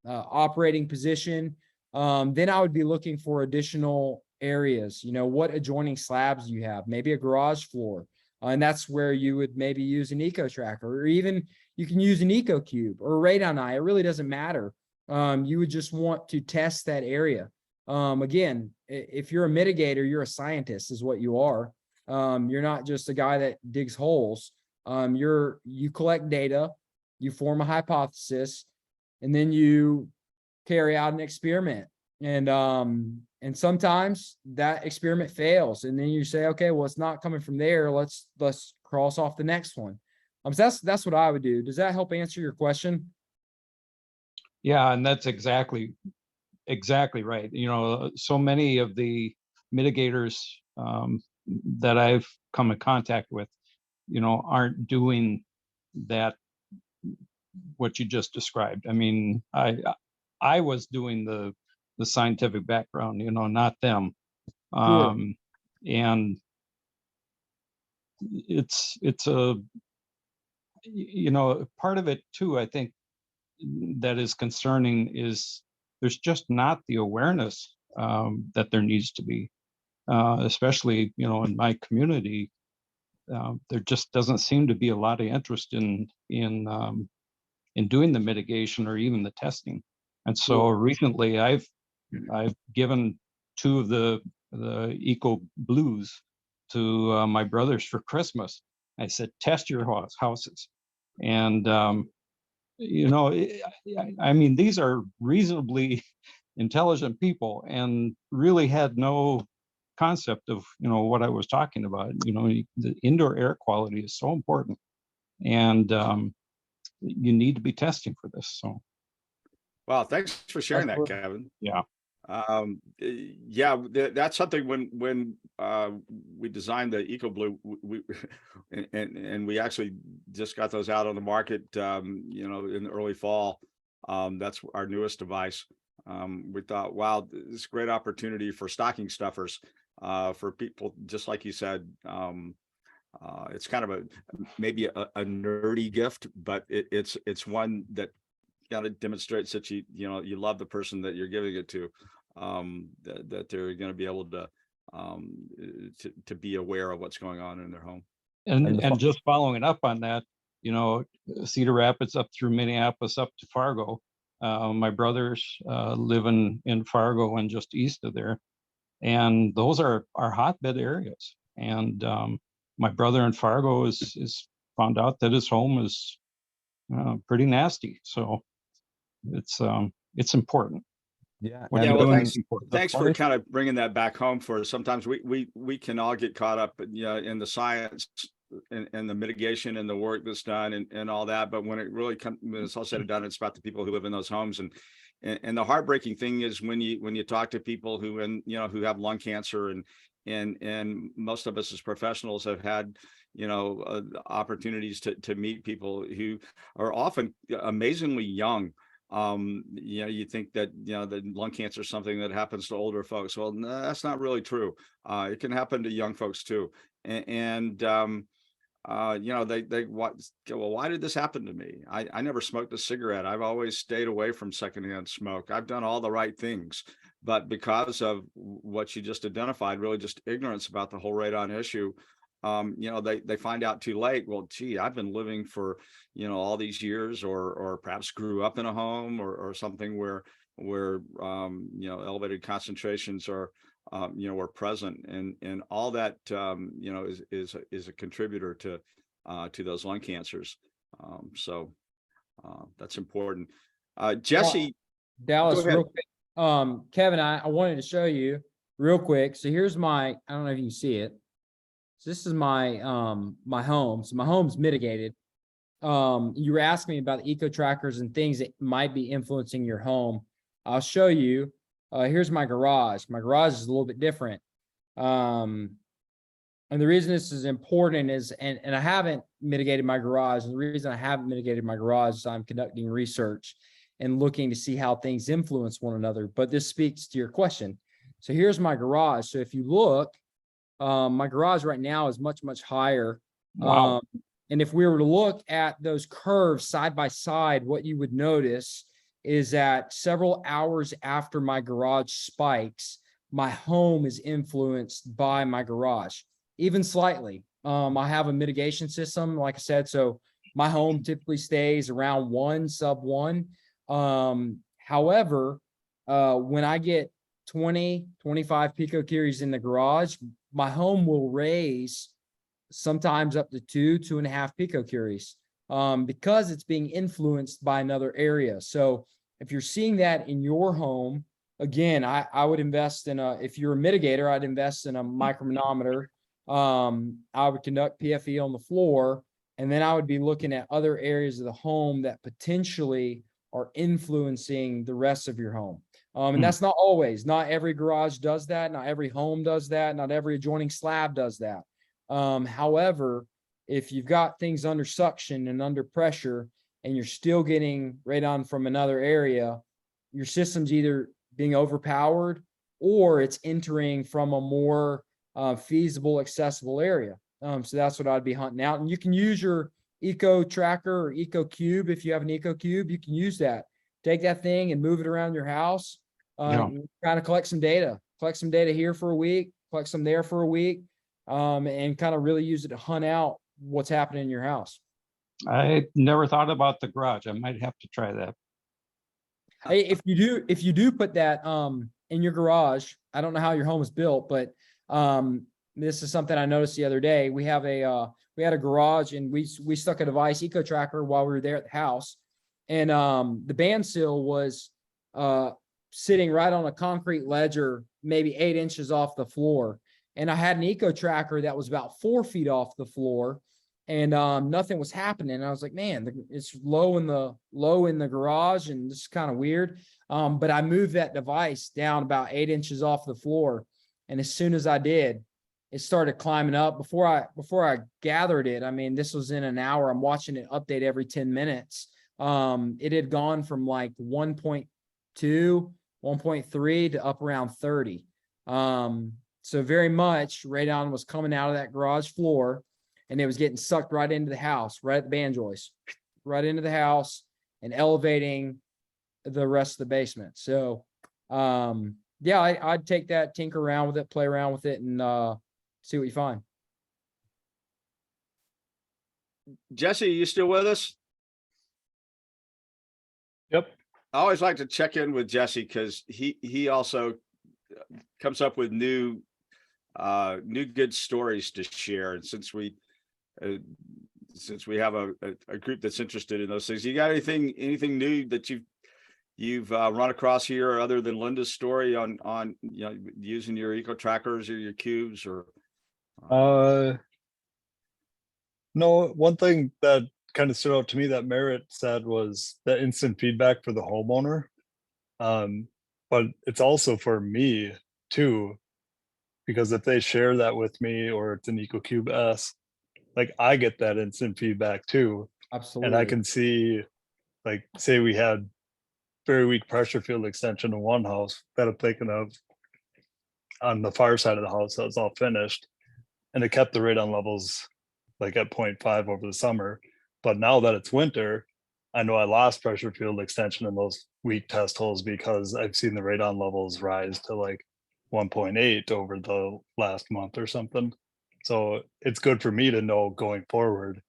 operating position, then I would be looking for additional areas. What adjoining slabs do you have? Maybe a garage floor. And that's where you would maybe use an EcoTracker, or even you can use an EcoQube or a Radon eye. It really doesn't matter. You would just want to test that area. Again, if you're a mitigator, you're a scientist is what you are. You're not just a guy that digs holes. You collect data, you form a hypothesis, and then you carry out an experiment. And sometimes that experiment fails, and then you say, okay, well, it's not coming from there. Let's cross off the next one. So that's what I would do. Does that help answer your question? Yeah, and that's exactly right. So many of the mitigators that I've come in contact with, aren't doing that, what you just described. I mean, I was doing the scientific background, not them. And it's a, part of it too, I think, that is concerning is there's just not the awareness that there needs to be, especially, in my community. There just doesn't seem to be a lot of interest in doing the mitigation or even the testing. And so recently I've given 2 of the Eco Blues to my brothers for Christmas. I said, test your houses. And, I mean, these are reasonably intelligent people and really had no concept of, what I was talking about. The indoor air quality is so important. And you need to be testing for this. So. Well, thanks for sharing that, Kevin. Yeah. That's something when we designed the EcoBlue, and we actually just got those out on the market, in the early fall. That's our newest device. We thought, wow, this is a great opportunity for stocking stuffers, for people, just like you said, It's kind of maybe a nerdy gift, but it's one that kind of demonstrates that you love the person that you're giving it to, that they're going to be able to be aware of what's going on in their home. And just following up on that, Cedar Rapids up through Minneapolis up to Fargo. My brothers live in Fargo and just east of there, and those are hotbed areas. And my brother in Fargo is found out that his home is pretty nasty. So it's important. Yeah. What Yeah, you're well, doing thanks. is important. Thanks for kind of bringing that back home for us. Sometimes we can all get caught up in the science and the mitigation and the work that's done and all that. But when it really comes, when it's all said and done, it's about the people who live in those homes. And the heartbreaking thing is when you talk to people who have lung cancer and most of us as professionals have had opportunities to meet people who are often amazingly young. You think that the lung cancer is something that happens to older folks. Well, no, that's not really true. It can happen to young folks too. And they go, well, why did this happen to me? I never smoked a cigarette. I've always stayed away from secondhand smoke. I've done all the right things, but because of what you just identified, really just ignorance about the whole radon issue, they find out too late. Well, gee, I've been living for, all these years, or perhaps grew up in a home or something where elevated concentrations are, were present, and all that, is a contributor to those lung cancers. So that's important. Jesse, Dallas, go ahead. real quick. Kevin, I wanted to show you real quick. So here's I don't know if you can see it. So this is my home. So my home's mitigated. You were asking me about the EcoTrackers and things that might be influencing your home. I'll show you. Here's my garage. My garage is a little bit different. And the reason this is important is, and I haven't mitigated my garage. And the reason I haven't mitigated my garage is I'm conducting research and looking to see how things influence one another. But this speaks to your question. So here's my garage. So if you look, my garage right now is much, much higher. Wow. And if we were to look at those curves side by side, what you would notice is that several hours after my garage spikes, my home is influenced by my garage, even slightly. I have a mitigation system, like I said, so my home typically stays around 1, sub 1. However, when I get 20, 25 picocuries in the garage, my home will raise sometimes up to 2.5 picocuries, because it's being influenced by another area. So if you're seeing that in your home, again, I would invest in if you're a mitigator, I'd invest in a micromanometer. I would conduct PFE on the floor, and then I would be looking at other areas of the home that potentially are influencing the rest of your home. And that's not always, not every garage does that. Not every home does that. Not every adjoining slab does that. However, if you've got things under suction and under pressure, and you're still getting radon from another area, your system's either being overpowered or it's entering from a more feasible, accessible area. So that's what I'd be hunting out. And you can use your EcoTracker or EcoQube. If you have an EcoQube, you can use that. Take that thing and move it around your house. Kind of collect some data here for a week, collect some there for a week, and kind of really use it to hunt out what's happening in your house. I never thought about the garage. I might have to try that. Hey, if you do put that in your garage, I don't know how your home is built, but this is something I noticed the other day. We had a garage, and we stuck a device, EcoTracker, while we were there at the house, and the bandsaw was sitting right on a concrete ledger, maybe 8 inches off the floor. And I had an EcoTracker that was about 4 feet off the floor, and nothing was happening. I was like, man, it's low in the garage, and this is kind of weird. But I moved that device down about 8 inches off the floor, and as soon as I did, it started climbing up. Before I gathered it, I mean, this was in an hour. I'm watching it update every 10 minutes. It had gone from like 1.2, 1.3 to up around 30. So very much radon was coming out of that garage floor. and it was getting sucked right into the house, right at the band joist, right into the house and elevating the rest of the basement. So, yeah, I'd take that, tinker around with it, play around with it, and see what you find. Jesse, you still with us? Yep. I always like to check in with Jesse because he also comes up with new good stories to share. And since we have a group that's interested in those things, you got anything new that you've run across here other than Linda's story on using your EcoTrackers or your cubes or? No, one thing that kind of stood out to me that Merritt said was the instant feedback for the homeowner. But it's also for me too, because if they share that with me or it's an EcoQube S, like I get that instant feedback too. Absolutely. And I can see, like, say we had very weak pressure field extension in one house that I'm thinking of on the far side of the house that was all finished, and it kept the radon levels like at 0.5 over the summer. But now that it's winter, I know I lost pressure field extension in those weak test holes because I've seen the radon levels rise to like 1.8 over the last month or something. So it's good for me to know going forward,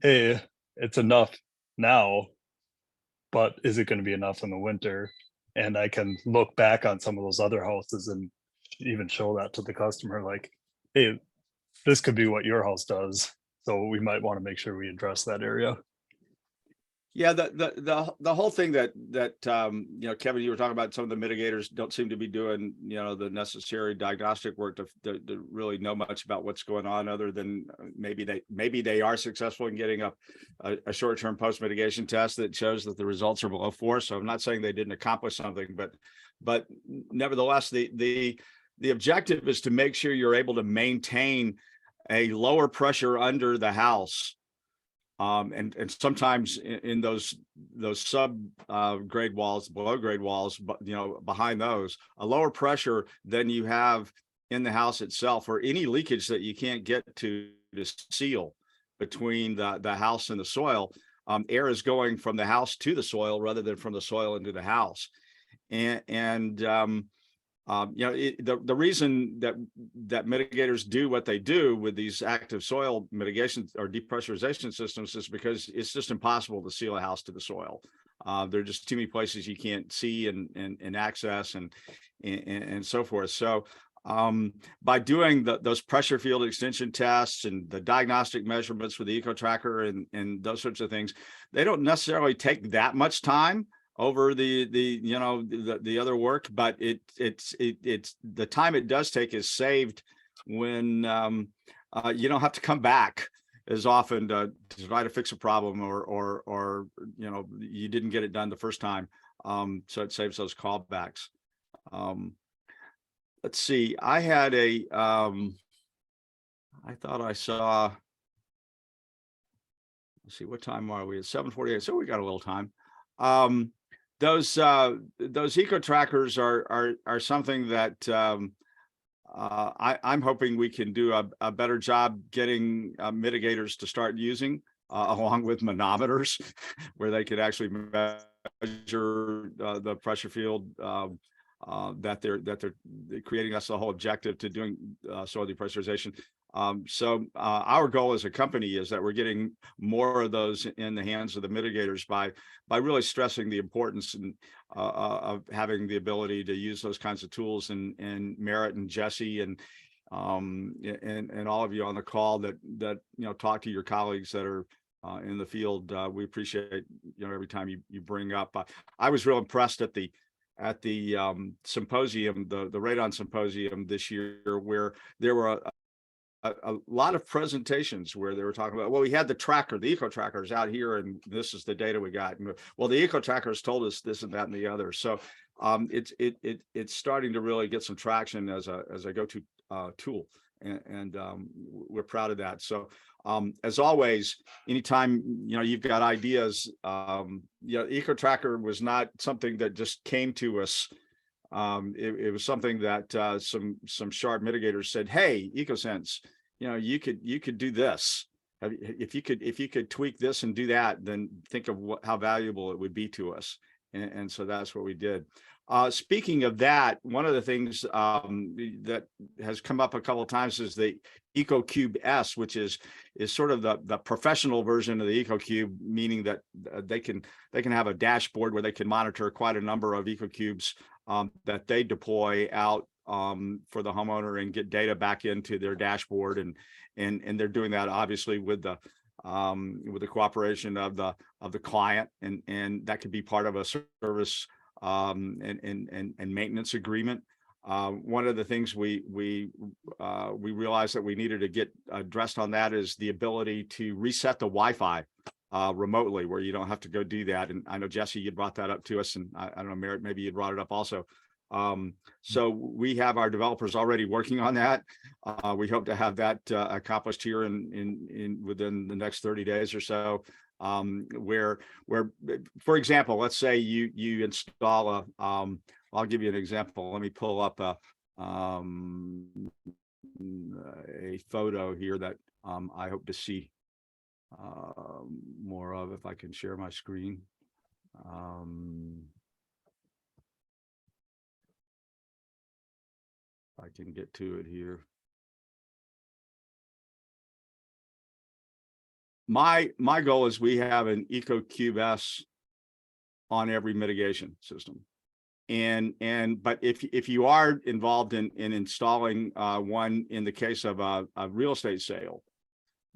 hey, it's enough now, but is it going to be enough in the winter? And I can look back on some of those other houses and even show that to the customer, like, hey, this could be what your house does. So we might want to make sure we address that area. Yeah, the whole thing that Kevin, you were talking about, some of the mitigators don't seem to be doing the necessary diagnostic work to really know much about what's going on, other than maybe they are successful in getting a short-term post-mitigation test that shows that the results are below 4. So I'm not saying they didn't accomplish something, but nevertheless, the objective is to make sure you're able to maintain a lower pressure under the house. And sometimes in those sub grade walls, below grade walls, but behind those, a lower pressure than you have in the house itself, or any leakage that you can't get to seal between the house and the soil. Air is going from the house to the soil rather than from the soil into the house. The reason that mitigators do what they do with these active soil mitigation or depressurization systems is because it's just impossible to seal a house to the soil. There are just too many places you can't see and access and so forth. So by doing those pressure field extension tests and the diagnostic measurements with the EcoTracker and those sorts of things, they don't necessarily take that much time over the other work, but it's the time it does take is saved when you don't have to come back as often to try to fix a problem or you didn't get it done the first time. So it saves those callbacks. Let's see, I had I thought I saw, let's see, what time are we at? 7:48, so we got a little time. Those EcoTrackers are something that I'm hoping we can do a better job getting mitigators to start using, along with manometers, where they could actually measure the pressure field that they're creating. That's the whole objective to doing soil depressurization. So our goal as a company is that we're getting more of those in the hands of the mitigators by really stressing the importance of having the ability to use those kinds of tools. And Merritt and Jesse and all of you on the call that talk to your colleagues that are in the field, we appreciate every time you bring up. I was real impressed at the symposium, the Radon symposium this year, where there were a lot of presentations where they were talking about, well, we had the tracker, the EcoTrackers out here, and this is the data we got. And, well, the EcoTrackers told us this and that and the other. So it's starting to really get some traction as a go-to tool, and we're proud of that. So as always, anytime you've got ideas, EcoTracker was not something that just came to us. It was something that some sharp mitigators said, hey, Ecosense, you could do this. if you could tweak this and do that, then think of how valuable it would be to us. And so that's what we did. Speaking of that, one of the things that has come up a couple of times is the EcoQube S, which is sort of the professional version of the EcoQube, meaning that they can have a dashboard where they can monitor quite a number of EcoQubes that they deploy out for the homeowner and get data back into their dashboard, and they're doing that obviously with the cooperation of the client, and that could be part of a service and maintenance agreement. One of the things we realized that we needed to get addressed on that is the ability to reset the Wi-Fi remotely, where you don't have to go do that. And I know, Jesse, you brought that up to us, and I don't know, Merritt, maybe you brought it up also. So we have our developers already working on that. We hope to have that accomplished here in within the next 30 days or so. Where, for example, let's say you install I'll give you an example. Let me pull up a photo here that I hope to see more of, if I can share my screen. I can get to it here. My goal is we have an EcoQube S on every mitigation system. But if you are involved in installing one in the case of a real estate sale,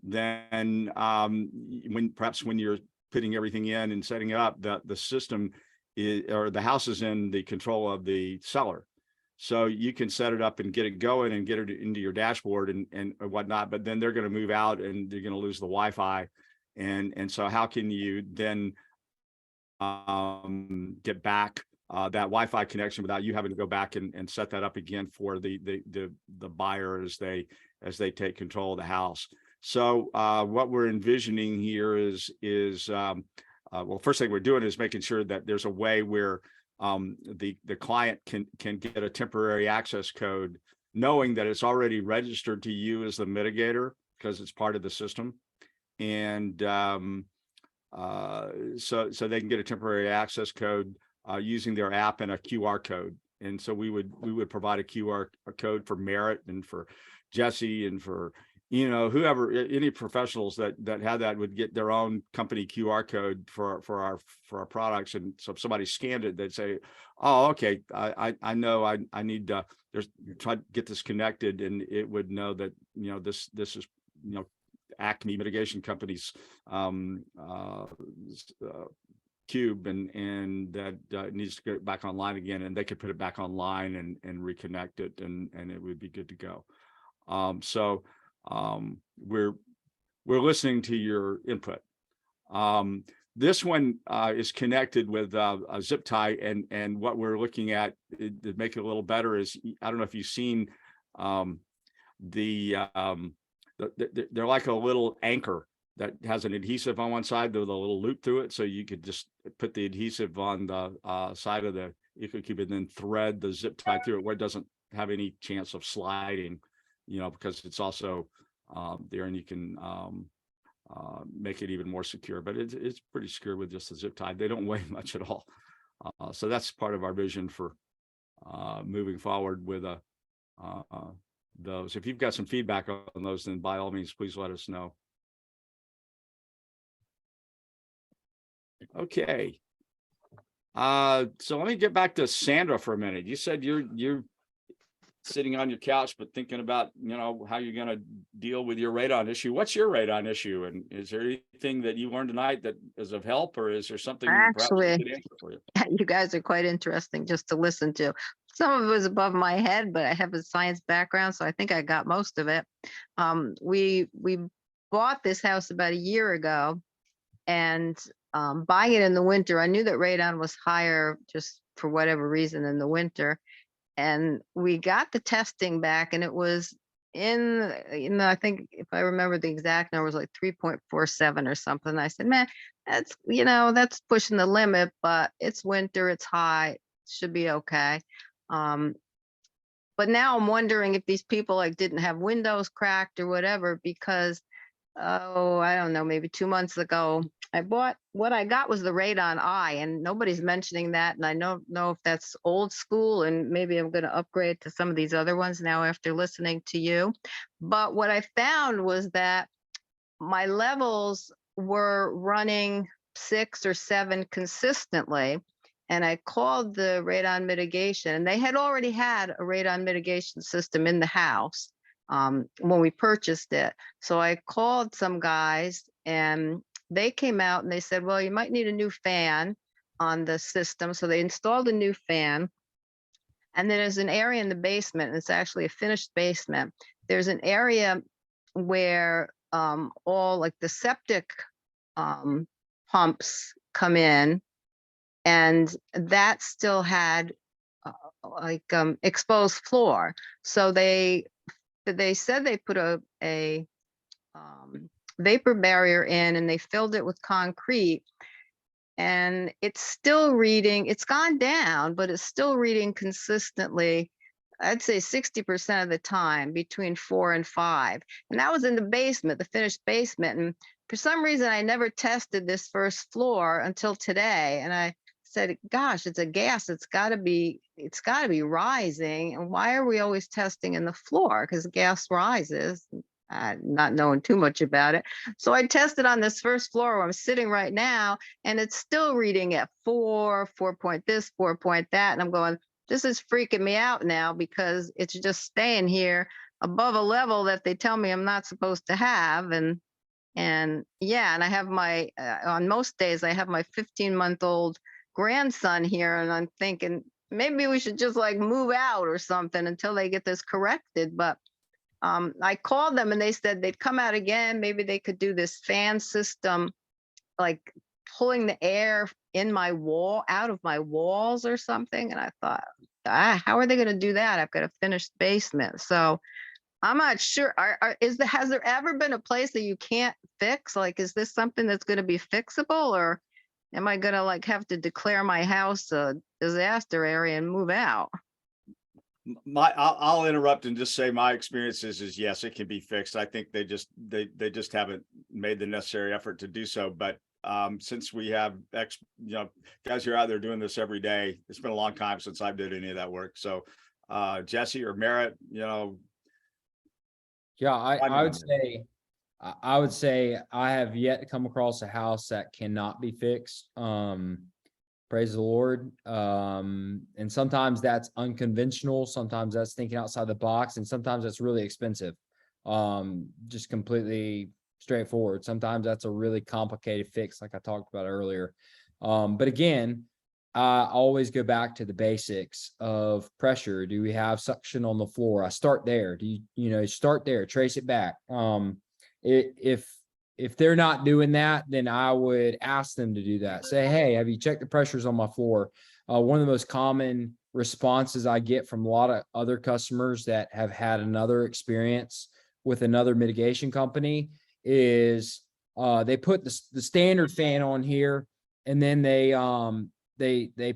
then when you're putting everything in and setting it up, the system or the house is in the control of the seller. So you can set it up and get it going and get it into your dashboard and whatnot, but then they're going to move out and you're going to lose the Wi-Fi. And so how can you then get back that Wi-Fi connection without you having to go back and set that up again for the buyer as they take control of the house? So what we're envisioning here is well, first thing we're doing is making sure that there's a way where the client can get a temporary access code, knowing that it's already registered to you as the mitigator because it's part of the system. And so they can get a temporary access code using their app and a QR code. And so we would provide a QR code for Merritt and for Jesse and for, you know, whoever, any professionals that have that would get their own company QR code for our products. And so if somebody scanned it, they'd say, oh, okay, I know I need to try to get this connected, and it would know that, you know, this is, you know, Acme Mitigation Company's cube, and that needs to get back online again, and they could put it back online and reconnect it, and it would be good to go. So we're listening to your input. This one is connected with a zip tie, and what we're looking at to make it a little better is, I don't know if you've seen they're like a little anchor that has an adhesive on one side with a little loop through it, so you could just put the adhesive on the side of the EcoQube and then thread the zip tie through it where it doesn't have any chance of sliding, you know, because it's also there, and you can make it even more secure. But it's pretty secure with just the zip tie. They don't weigh much at all. So that's part of our vision for moving forward with those. If you've got some feedback on those, then by all means, please let us know. Okay. So let me get back to Sandra for a minute. You said you're sitting on your couch, but thinking about, you know, how you're going to deal with your radon issue. What's your radon issue? And is there anything that you learned tonight that is of help, or is there something Actually, perhaps we could answer for you? you guys are quite interesting just to listen to. Some of it was above my head, but I have a science background, so I think I got most of it. We bought this house about a year ago, and buying it in the winter, I knew that radon was higher just for whatever reason in the winter. And we got the testing back, and it was in, you know, I think if I remember the exact number, it was like 3.47 or something. I said, man, that's, you know, that's pushing the limit, but it's winter, it's high, should be okay. But now I'm wondering if these people like didn't have windows cracked or whatever, because oh, I don't know, maybe 2 months ago. I bought, what I got was the Radon Eye, and nobody's mentioning that. And I don't know if that's old school, and maybe I'm going to upgrade to some of these other ones now after listening to you. But what I found was that my levels were running 6 or 7 consistently. And I called the radon mitigation, and they had already had a radon mitigation system in the house when we purchased it. So I called some guys, and they came out and they said, well, you might need a new fan on the system. So they installed a new fan. And then there's an area in the basement, and it's actually a finished basement. There's an area where all like the septic pumps come in, and that still had exposed floor. So they said they put a vapor barrier in, and they filled it with concrete, and it's still reading, it's gone down, but it's still reading consistently, I'd say 60% of the time, between 4 and 5. And that was in the basement, the finished basement. And for some reason, I never tested this first floor until today. And I said, gosh, it's a gas. It's got to be rising. And why are we always testing in the floor? Because gas rises. Not knowing too much about it. So I tested on this first floor where I'm sitting right now, and it's still reading at 4 point this, 4 point that. And I'm going, this is freaking me out now, because it's just staying here above a level that they tell me I'm not supposed to have. And yeah, and I have my, on most days, I have my 15-month-old grandson here, and I'm thinking maybe we should just like move out or something until they get this corrected. But I called them, and they said they'd come out again. Maybe they could do this fan system, like pulling the air in my wall, out of my walls or something. And I thought, how are they going to do that? I've got a finished basement. So I'm not sure. Has there ever been a place that you can't fix? Like, is this something that's going to be fixable, or am I going to like have to declare my house a disaster area and move out? I'll interrupt and just say my experience is yes, it can be fixed. I think they just haven't made the necessary effort to do so. But since we have guys who are out there doing this every day, it's been a long time since I've did any of that work. So Jesse or Merritt, yeah, I would say I have yet to come across a house that cannot be fixed. Praise the Lord. And sometimes that's unconventional. Sometimes that's thinking outside the box, and sometimes that's really expensive. Just completely straightforward. Sometimes that's a really complicated fix, like I talked about earlier. But again, I always go back to the basics of pressure. Do we have suction on the floor? I start there. Do you start there, trace it back. If they're not doing that, then I would ask them to do that. Say, hey, have you checked the pressures on my floor? One of the most common responses I get from a lot of other customers that have had another experience with another mitigation company is they put the standard fan on here, and then they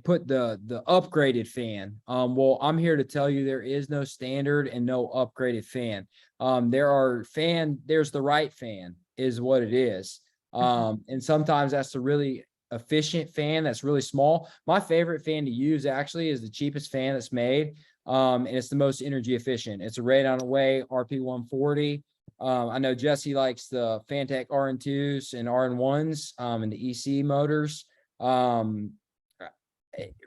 put the upgraded fan. Well, I'm here to tell you there is no standard and no upgraded fan. There's the right fan is what it is. And sometimes that's a really efficient fan that's really small. My favorite fan to use actually is the cheapest fan that's made. And it's the most energy efficient. It's a Radon Away RP140. I know Jesse likes the Fantech RN2s and RN1s and the EC motors.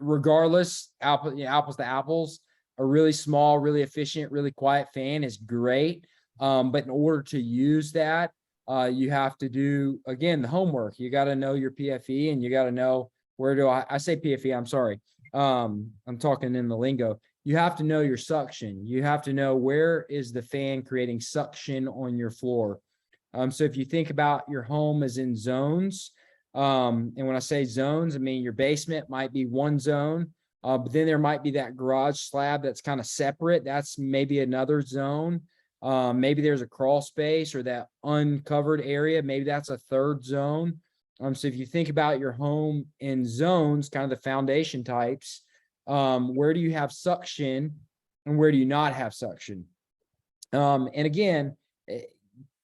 Regardless, apples to apples, a really small, really efficient, really quiet fan is great. But in order to use that, you have to do, again, the homework. You got to know your PFE, and you got to know I say PFE, I'm sorry. I'm talking in the lingo. You have to know your suction. You have to know where is the fan creating suction on your floor. So if you think about your home as in zones, and when I say zones, I mean your basement might be one zone, but then there might be that garage slab that's kind of separate. That's maybe another zone. Maybe there's a crawl space or that uncovered area. Maybe that's a third zone. So if you think about your home in zones, kind of the foundation types, where do you have suction and where do you not have suction? And again,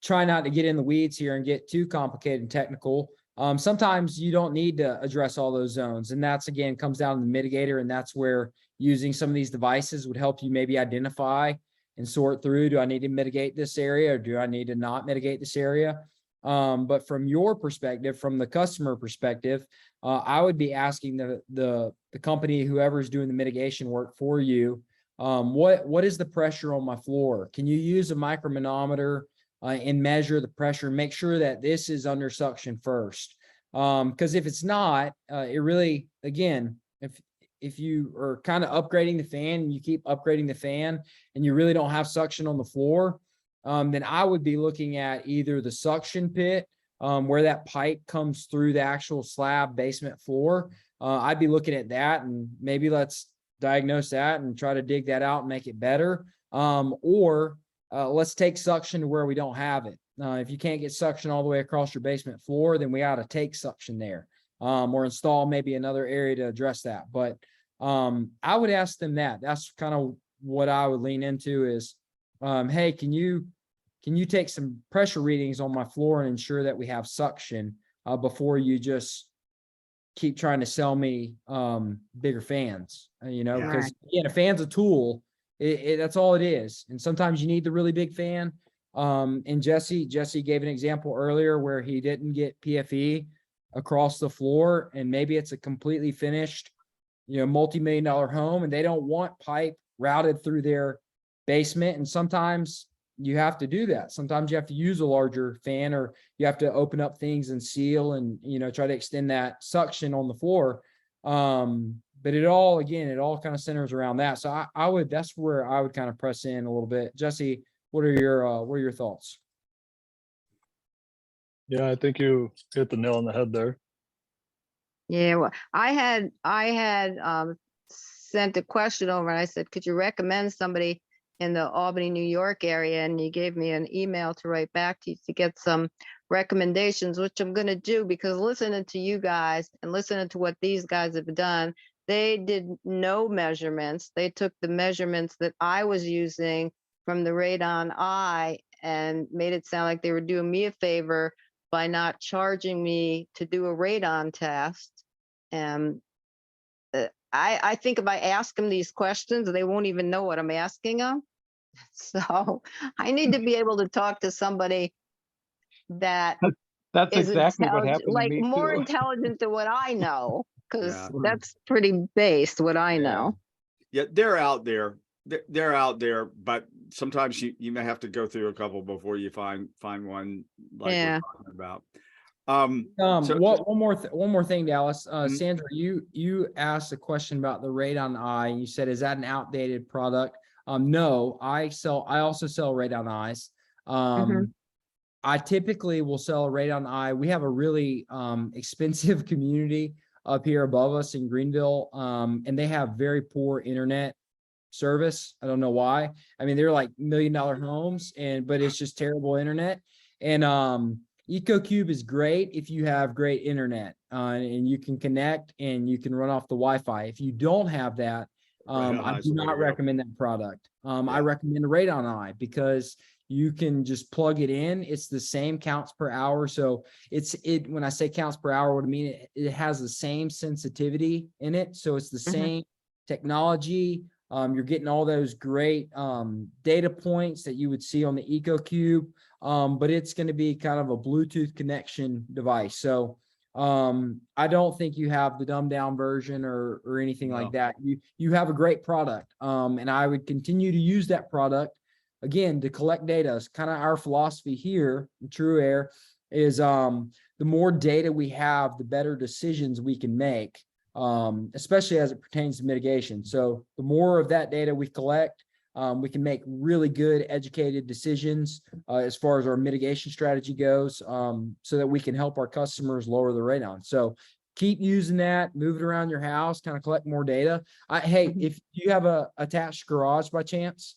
try not to get in the weeds here and get too complicated and technical. Sometimes you don't need to address all those zones. And that's, again, comes down to the mitigator. And that's where using some of these devices would help you maybe identify and sort through, do I need to mitigate this area or do I need to not mitigate this area? But from your perspective, from the customer perspective, I would be asking the company, whoever's doing the mitigation work for you, what is the pressure on my floor? Can you use a micromanometer and measure the pressure, make sure that this is under suction first? Because if it's not, it really, again, if you are kind of upgrading the fan and you keep upgrading the fan and you really don't have suction on the floor, then I would be looking at either the suction pit, where that pipe comes through the actual slab basement floor. I'd be looking at that, and maybe let's diagnose that and try to dig that out and make it better. Or let's take suction to where we don't have it. If you can't get suction all the way across your basement floor, then we ought to take suction there, or install maybe another area to address that. But I would ask them that. That's kind of what I would lean into is, hey, can you take some pressure readings on my floor and ensure that we have suction before you just keep trying to sell me bigger fans, because again, a fan's a tool. That's all it is. And sometimes you need the really big fan. And Jesse gave an example earlier where he didn't get PFE across the floor, and maybe it's a completely finished, multi-million-dollar home, and they don't want pipe routed through their basement. And sometimes you have to do that. Sometimes you have to use a larger fan, or you have to open up things and seal and, try to extend that suction on the floor. But it all kind of centers around that. So that's where I would kind of press in a little bit. Jesse, what are your thoughts? Yeah, I think you hit the nail on the head there. Yeah, well, I had sent a question over and I said, could you recommend somebody in the Albany, New York area? And you gave me an email to write back to you to get some recommendations, which I'm going to do, because listening to you guys and listening to what these guys have done, they did no measurements. They took the measurements that I was using from the Radon Eye and made it sound like they were doing me a favor by not charging me to do a radon test. And I think if I ask them these questions, they won't even know what I'm asking them. So I need to be able to talk to somebody that That's is exactly what happened like to me more too. intelligent than what I know, because Yeah. that's pretty based what I know. Yeah, they're out there. They're out there, but sometimes you may have to go through a couple before you find one like we're talking about. One more thing, Dallas. Sandra, you asked a question about the Radon Eye, and you said, is that an outdated product? No, I also sell Radon Eyes. I typically will sell a Radon Eye. We have a really expensive community up here above us in Greenville, and they have very poor internet service. I don't know why. I mean, they're like $1 million homes, but it's just terrible internet. And EcoQube is great if you have great internet and you can connect and you can run off the Wi-Fi. If you don't have that, I do not recommend that product. I recommend a Radon Eye because you can just plug it in. It's the same counts per hour. So when I say counts per hour, what I mean, it has the same sensitivity in it. So it's the same technology. You're getting all those great data points that you would see on the EcoQube, but it's going to be kind of a Bluetooth connection device. So I don't think you have the dumbed down version or anything like that. You have a great product, and I would continue to use that product again to collect data. It's kind of our philosophy here in True Air is the more data we have, the better decisions we can make. Especially as it pertains to mitigation. So the more of that data we collect, we can make really good educated decisions as far as our mitigation strategy goes, so that we can help our customers lower the radon. So keep using that, move it around your house, kind of collect more data. Hey, if you have a attached garage by chance?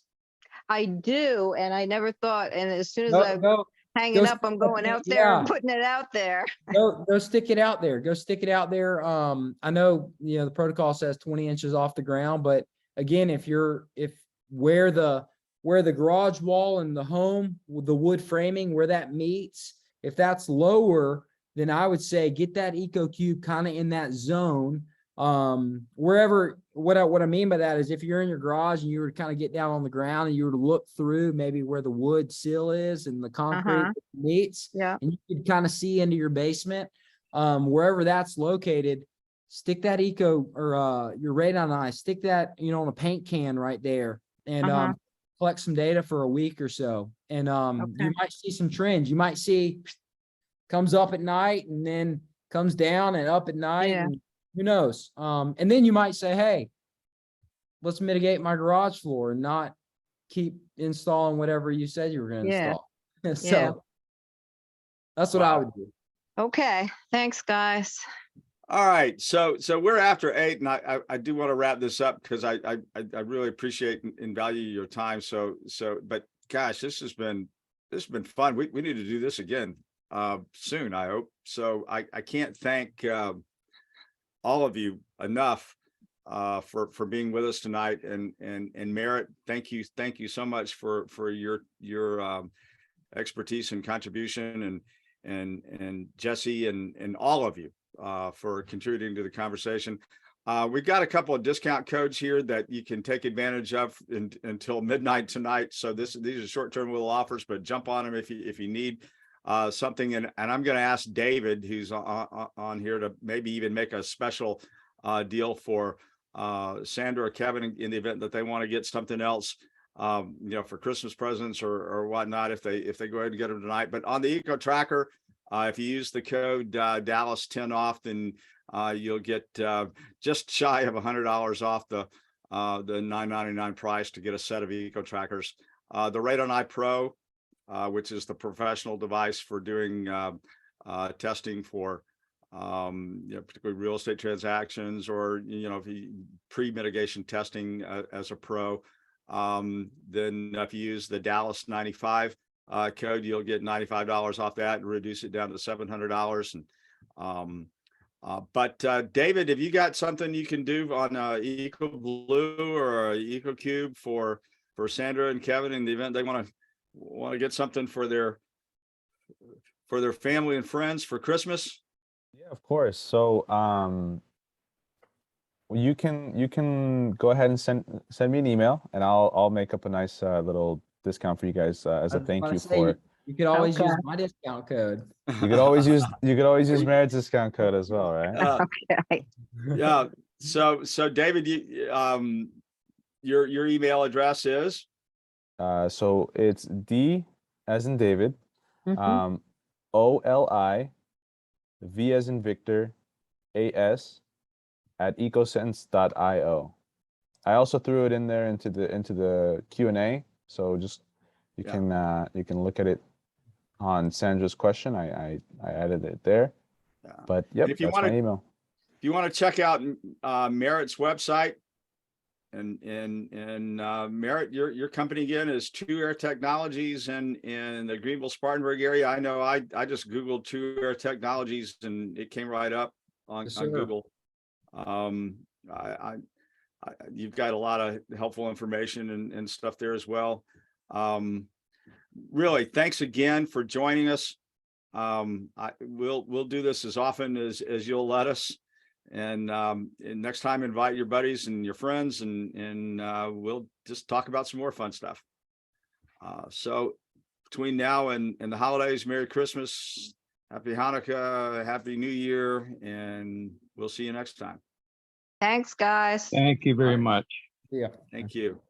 I do, and I never thought, and as soon as I'm hanging up, I'm going out there and putting it out there. Go stick it out there. Go stick it out there. I know, the protocol says 20 inches off the ground, but again, if where the where the garage wall and the home with the wood framing, where that meets, if that's lower, then I would say get that EcoQube kind of in that zone. Wherever, what I mean by that is if you're in your garage and you were to kind of get down on the ground and you were to look through maybe where the wood sill is and the concrete meets, Yeah. and you could kind of see into your basement, wherever that's located, stick that your radon eye, stick that, on a paint can right there, and collect some data for a week or so. And you might see some trends. You might see comes up at night and then comes down and up at night. Yeah. And who knows? And then you might say, hey, let's mitigate my garage floor and not keep installing whatever you said you were going to Yeah. install. So Yeah. that's what I would do. Okay, thanks, guys. All right, so we're after 8, and I do want to wrap this up because I really appreciate and value your time. So but gosh, this has been fun. We need to do this again soon, I hope. So I can't thank all of you enough for being with us tonight. And Merritt, thank you so much for your expertise and contribution, and Jesse and all of you for contributing to the conversation. We've got a couple of discount codes here that you can take advantage of until midnight tonight. So these are short-term little offers, but jump on them if you need something. And I'm going to ask David, who's on here, to maybe even make a special deal for Sandra or Kevin in the event that they want to get something else, for Christmas presents or whatnot, if they go ahead and get them tonight. But on the EcoTracker, if you use the code Dallas10 off, then you'll get just shy of $100 off the $9.99 price to get a set of EcoTrackers. The Radon Eye Pro, which is the professional device for doing testing for particularly real estate transactions, or if you pre-mitigation testing as a pro. Then if you use the Dallas 95 code, you'll get $95 off that and reduce it down to $700. And but David, have you got something you can do on EcoBlue or EcoQube for Sandra and Kevin in the event they want to get something for their family and friends for Christmas? Yeah, of course. So you can go ahead and send me an email, and I'll make up a nice little discount for you guys as a thank you for. You could always use Okay. my discount code. You could always use Merritt's discount code as well, right? Okay. Yeah. So David, your email address is? So it's D as in David, Mhm. OLI, V as in Victor, AS at ecosense.io. I also threw it in there into the Q&A, so just you can look at it on Sandra's question. I added it there. Yeah. But yep, if you that's want my email. If you want to check out Merritt's website, and Merritt, your company again is True Air Technologies in the Greenville Spartanburg area. I know I just Googled True Air Technologies and it came right up on Google. You've got a lot of helpful information and stuff there as well. Really, thanks again for joining us. We'll do this as often as you'll let us. And next time, invite your buddies and your friends, and we'll just talk about some more fun stuff. So between now and the holidays, Merry Christmas, Happy Hanukkah, Happy New Year, and we'll see you next time. Thanks, guys. Thank you very much. Yeah. Thank you.